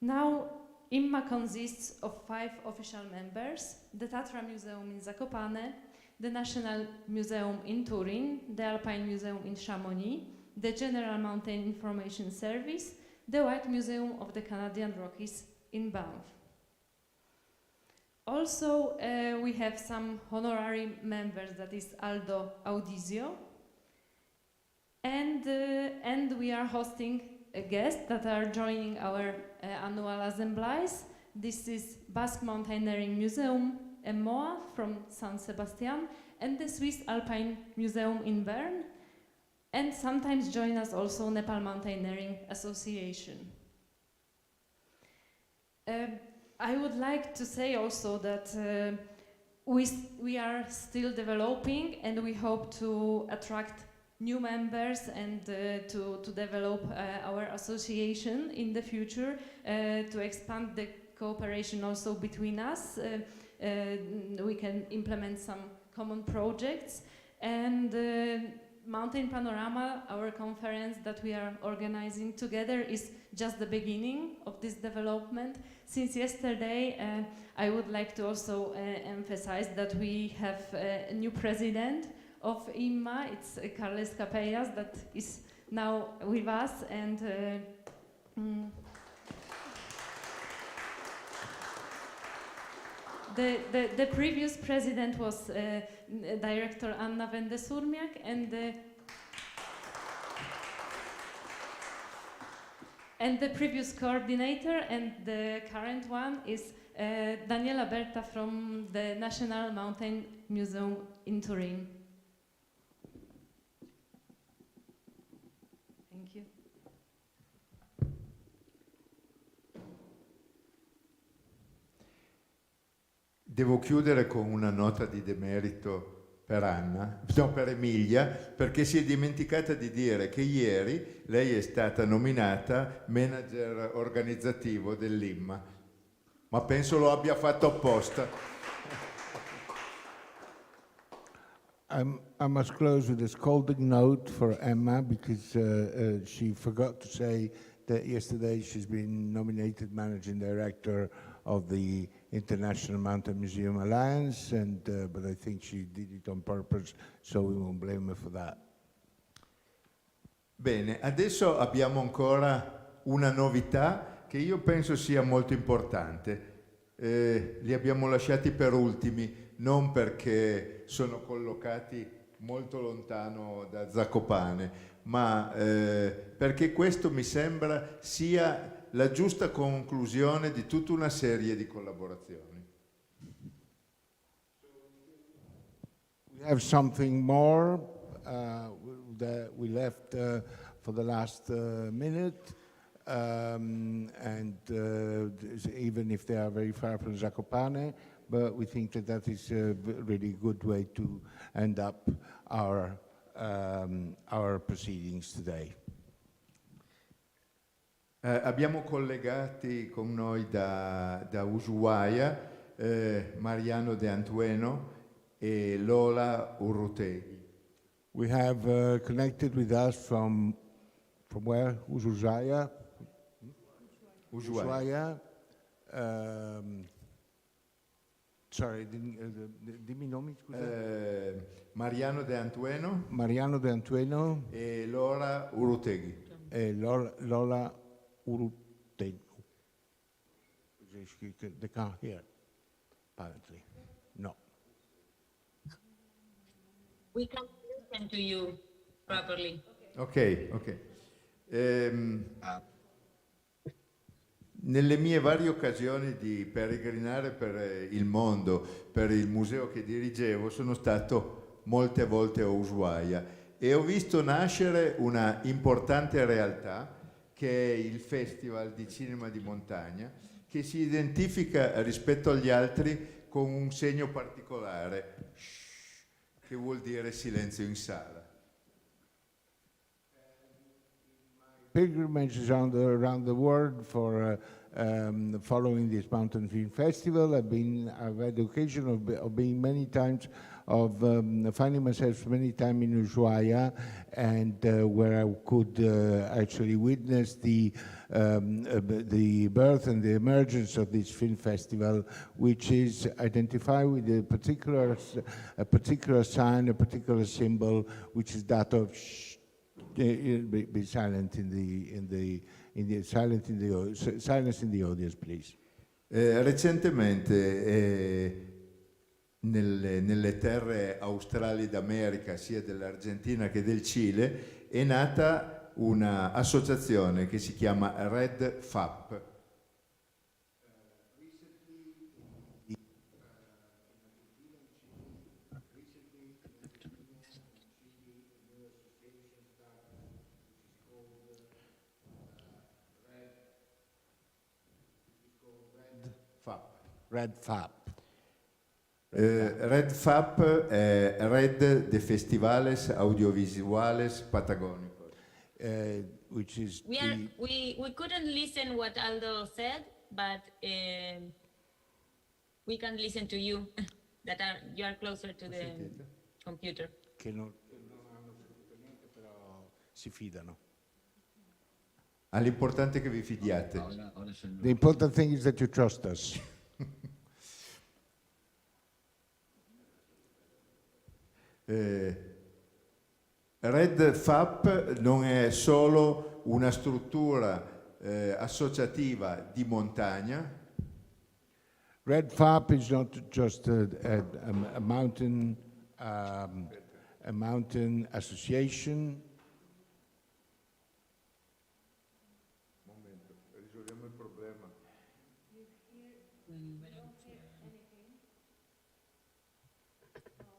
Now, IMMA consists of 5 official members: the Tatra Museum in Zakopane, the National Museum in Turin, the Alpine Museum in Chamonix, the General Mountain Information Service, the White Museum of the Canadian Rockies in Banff. Also, we have some honorary members, that is Aldo Audizio, and we are hosting guests that are joining our annual assemblies. This is Basque Mountaineering Museum MOA from San Sebastian and the Swiss Alpine Museum in Bern, and sometimes join us also Nepal Mountaineering Association. I would like to say also that we are still developing, and we hope to attract new members and to develop our association in the future, to expand the cooperation also between us. We can implement some common projects, and Mountain Panorama, our conference that we are organizing together, is just the beginning of this development. Since yesterday, I would like to also emphasize that we have a new president of IMMA. It's Carles Capellas that is now with us, and the previous president was Director Anna Wende-Surmiak, and the previous coordinator and the current one is Daniela Berta from the National Mountain Museum in Turin. Thank you. Devo chiudere con una nota di demerito per Emilia, perché si è dimenticata di dire che ieri lei è stata nominata manager organizzativo dell'IMMA, ma penso lo abbia fatto apposta. I must close with a scolding note for Emma, because she forgot to say that yesterday she's been nominated Managing Director of the International Mountain Museum Alliance, but I think she did it on purpose, so we won't blame her for that. Bene, adesso abbiamo ancora una novità che io penso sia molto importante. Li abbiamo lasciati per ultimi, non perché sono collocati molto lontano da Zakopane, ma perché questo mi sembra sia la giusta conclusione di tutta una serie di collaborazioni. We have something more that we left for the last minute, and even if they are very far from Zakopane, but we think that that is a really good way to end up our proceedings today. Abbiamo collegati con noi da Ushuaia Mariano De Antueno e Lola Urrutegui. We have connected with us from where? Ushuaia? Ushuaia. Sorry, dimmi i nomi, scusa. Mariano De Antueno Mariano De Antueno e Lola Urrutegui. e Lola Urrutegui. They can't hear, apparently. No. We can listen to you properly. Ok. Nelle mie varie occasioni di peregrinare per il mondo, per il museo che dirigevo, sono stato molte volte a Ushuaia e ho visto nascere una importante realtà che è il Festival di Cinema di Montagna, che si identifica rispetto agli altri con un segno particolare, che vuol dire silenzio in sala. Pilgrimages around the world for following this mountain film festival. I've had the occasion of being many times, finding myself many times in Ushuaia, and where I could actually witness the birth and the emergence of this film festival, which is identified with a particular sign, a particular symbol, which is that of be silent silence in the audience, please. Recentemente nelle terre australi d'America, sia dell'Argentina che del Cile, è nata un'associazione che si chiama Red FAP. Red FAP. Red FAP è Red de Festivales Audiovisuales Patagónicos. Which is We couldn't listen what Aldo said, but we can listen to you. You are closer to the computer. che non hanno saputo niente, però si fidano. L'importante è che vi fidiate. The important thing is that you trust us. Red FAP non è solo una struttura associativa di montagna. Red FAP is not just a mountain association. Momento, risolviamo il problema.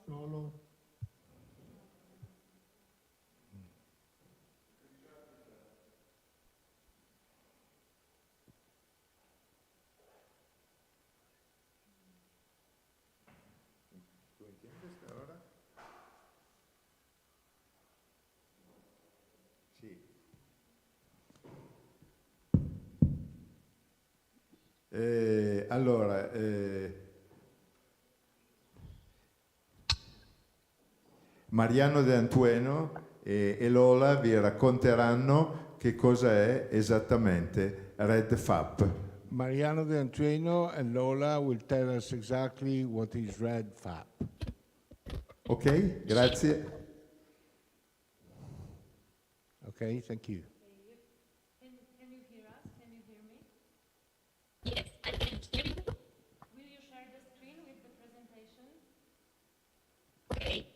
Solo. ¿Tú entiendes ahora? Sì. Allora, Mariano De Antueno e Lola vi racconteranno che cosa è esattamente Red FAP. Mariano De Antueno and Lola will tell us exactly what is Red FAP. Ok, grazie. Okay, thank you. Can you hear us? Can you hear me? Yes, I can hear you. Will you share the screen with the presentation? Okay.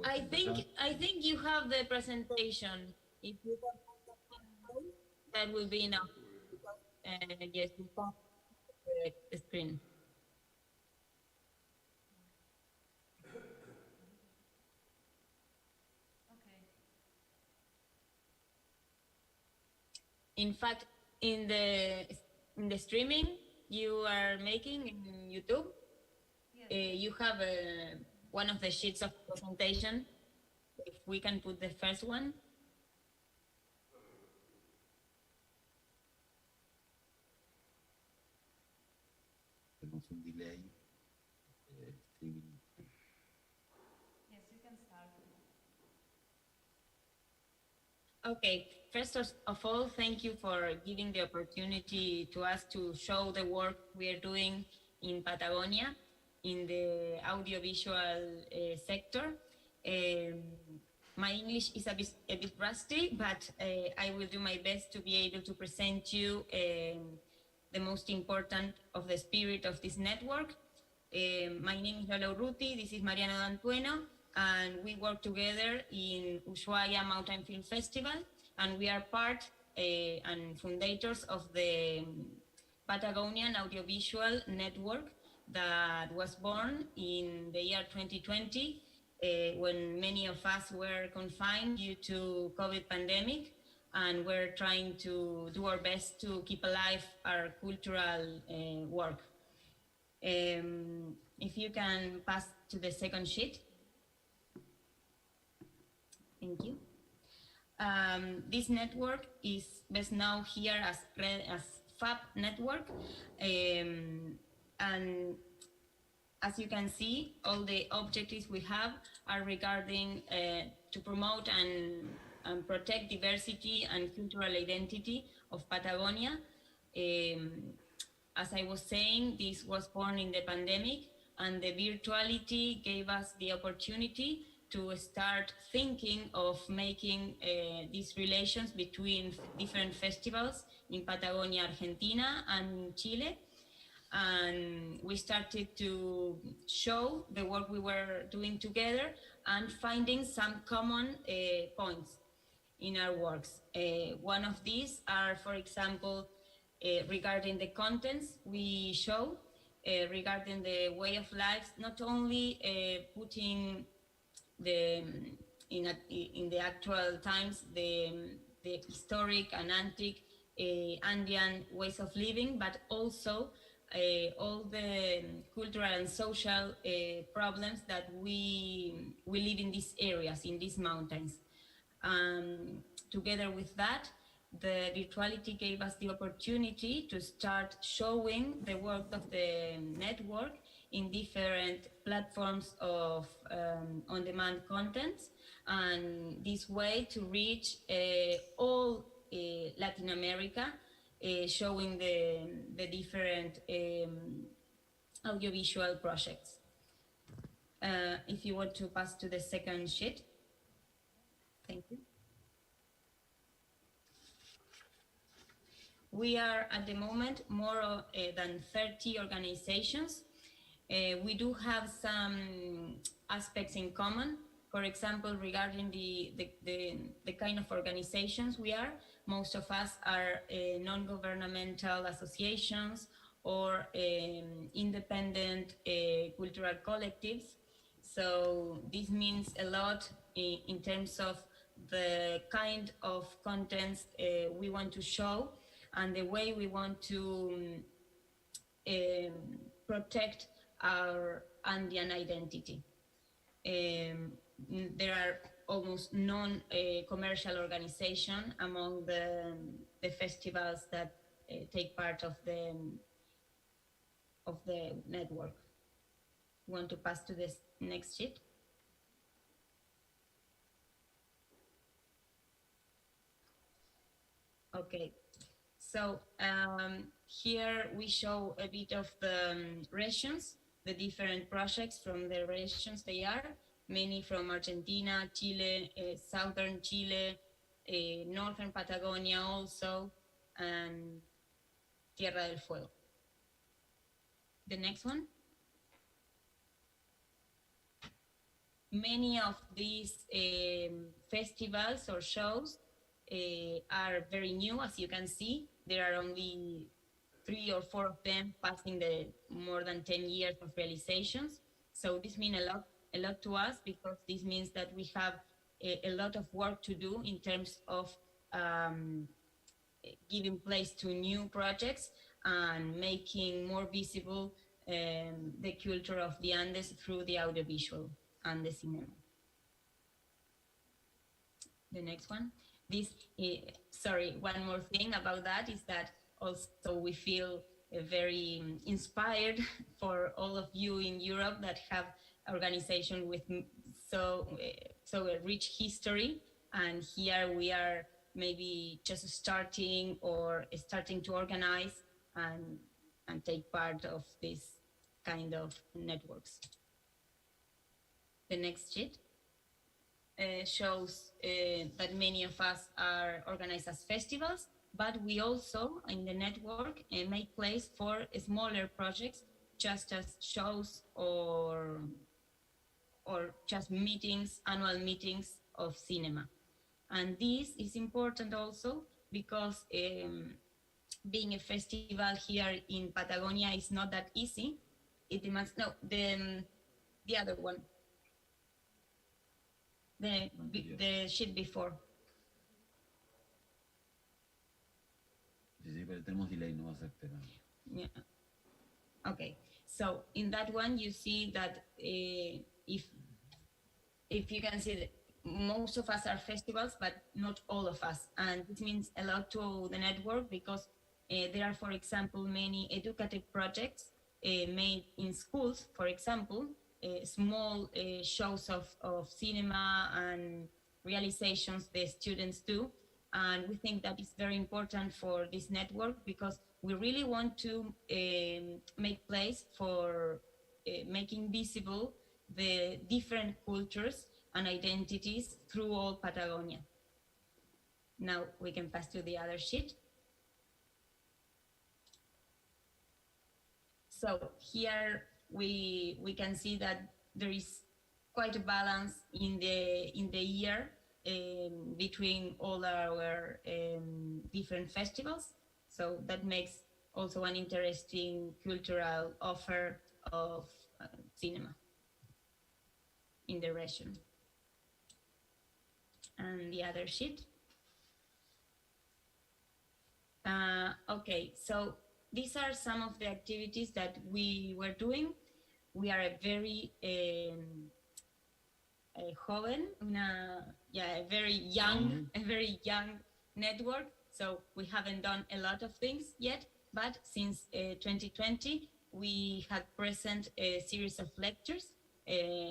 I think you have the presentation. If you can put the control, that will be enough. Because, yes, you can the screen. Okay. In fact, in the streaming you are making in YouTube, Yes. you have one of the sheets of presentation. If we can put the first one. Yes, you can start. Okay, first of all, thank you for giving the opportunity to us to show the work we are doing in Patagonia in the audiovisual sector. Um, my English is a bit rusty, but I will do my best to be able to present you the most important of the spirit of this network. My name is Lola Urruti, this is Mariano D'Antueno, and we work together in Ushuaia Mountain Film Festival, and we are part and fundators of the Patagonian Audiovisual Network that was born in the year 2020 when many of us were confined due to COVID pandemic, and we're trying to do our best to keep alive our cultural work. If you can pass to the second sheet. Thank you. This network is best known here as FAB network. And as you can see, all the objectives we have are regarding to promote and protect diversity and cultural identity of Patagonia. As I was saying, this was born in the pandemic, and the virtuality gave us the opportunity to start thinking of making these relations between different festivals in Patagonia, Argentina, and Chile. And we started to show the work we were doing together and finding some common points in our works. One of these are, for example, regarding the contents we show, regarding the way of life, not only putting the in the actual times the historic and antique Andean ways of living, but also all the cultural and social problems that we live in these areas, in these mountains. Together with that, the virtuality gave us the opportunity to start showing the work of the network in different platforms of on-demand contents, and this way to reach all Latin America, showing the different audiovisual projects. If you want to pass to the second sheet. Thank you. We are at the moment more than 30 organizations. We do have some aspects in common. For example, regarding the kind of organizations we are, most of us are non-governmental associations or independent cultural collectives. So this means a lot in terms of the kind of contents we want to show and the way we want to protect our Andean identity. There are almost non-commercial organization among the festivals that take part of the network. Want to pass to the next sheet? Okay, so here we show a bit of the regions the different projects from the regions they are, many from Argentina, Chile, southern Chile, northern Patagonia also, and Tierra del Fuego. The next one. Many of these festivals or shows are very new, as you can see. There are only 3 or 4 of them passing the more than 10 years of realizations. So this means a lot to us, because this means that we have a lot of work to do in terms of giving place to new projects and making more visible the culture of the Andes through the audiovisual and the cinema. The next one. This, sorry, one more thing about that is that also we feel very inspired for all of you in Europe that have organization with so a rich history, and here we are maybe just starting to organize and take part of this kind of networks. The next sheet shows that many of us are organized as festivals, but we also in the network make place for smaller projects, just as shows or just meetings, annual meetings of cinema. And this is important also because being a festival here in Patagonia is not that easy. It demands, no, the other one. The sheet before. Sí, pero tenemos delay, no va a ser, pero... Yeah. Okay, so in that one you see that if you can see that most of us are festivals, but not all of us, and this means a lot to the network because there are, for example, many educative projects made in schools, for example, small shows of cinema and realizations the students do. And we think that is very important for this network because we really want to make place for making visible the different cultures and identities through all Patagonia. Now we can pass to the other sheet. So here we can see that there is quite a balance in the year between all our different festivals. So that makes also an interesting cultural offer of cinema in the region. And the other sheet. Okay, so these are some of the activities that we were doing. We are a very a very young network. So we haven't done a lot of things yet, but since 2020, we had present a series of lectures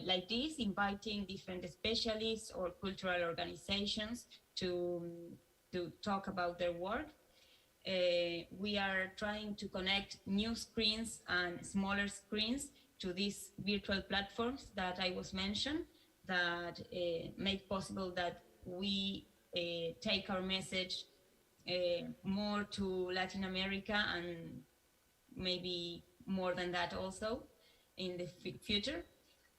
like this, inviting different specialists or cultural organizations to talk about their work. We are trying to connect new screens and smaller screens to these virtual platforms that I was mentioned, that make possible that we take our message more to Latin America and maybe more than that also in the future.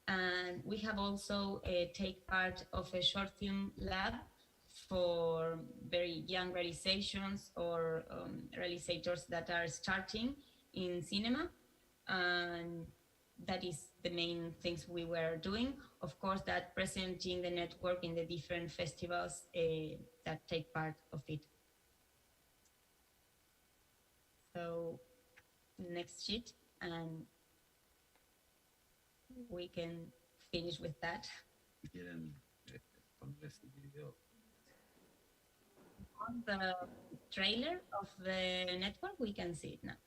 And we have also take part of a short film lab for very young realizations or realizators that are starting in cinema. And that is the main things we were doing. Of course, that presenting the network in the different festivals that take part of it. So next sheet, and we can finish with that. Quieren poner este video. On the trailer of the network, we can see it now.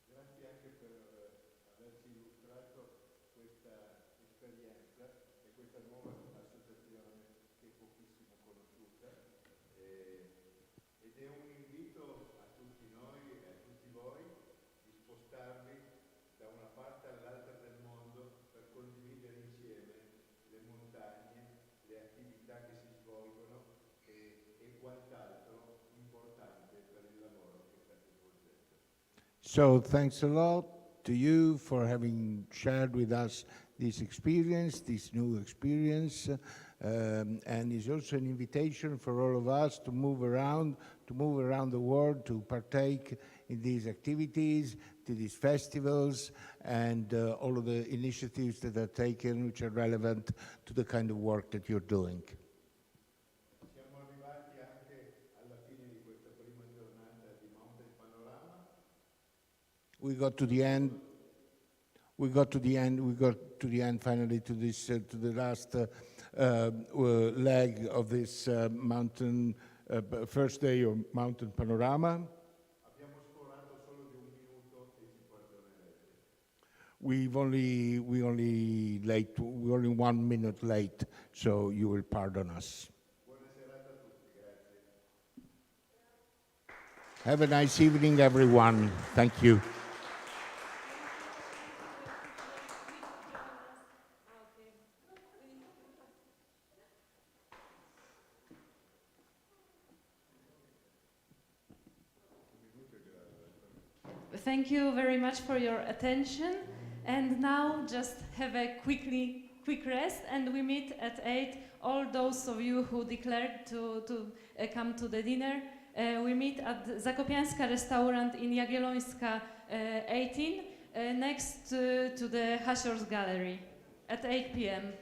Grazie anche per averci illustrato questa esperienza e questa nuova associazione che è pochissimo conosciuta. So thanks a lot to you for having shared with us this experience, this new experience, and it's also an invitation for all of us to move around the world, to partake in these activities, to these festivals, and all of the initiatives that are taken which are relevant to the kind of work that you're doing. Siamo arrivati anche alla fine di questa prima giornata di Mountain Panorama. We got to the end. We got to the end finally to this to the last leg of this mountain first day of Mountain Panorama. Abbiamo sforato solo di 1 minuto e ci perdonerete. We're only 1 minute late, so you will pardon us. Buona serata a tutti, grazie. Have a nice evening, everyone. Thank you. Thank you very much for your attention. And now just have a quick rest, and we meet at 8. All those of you who declared to come to the dinner, we meet at Zakopiańska restaurant in Jagiellońska 18, next to the Hasior's Gallery at 8 p.m.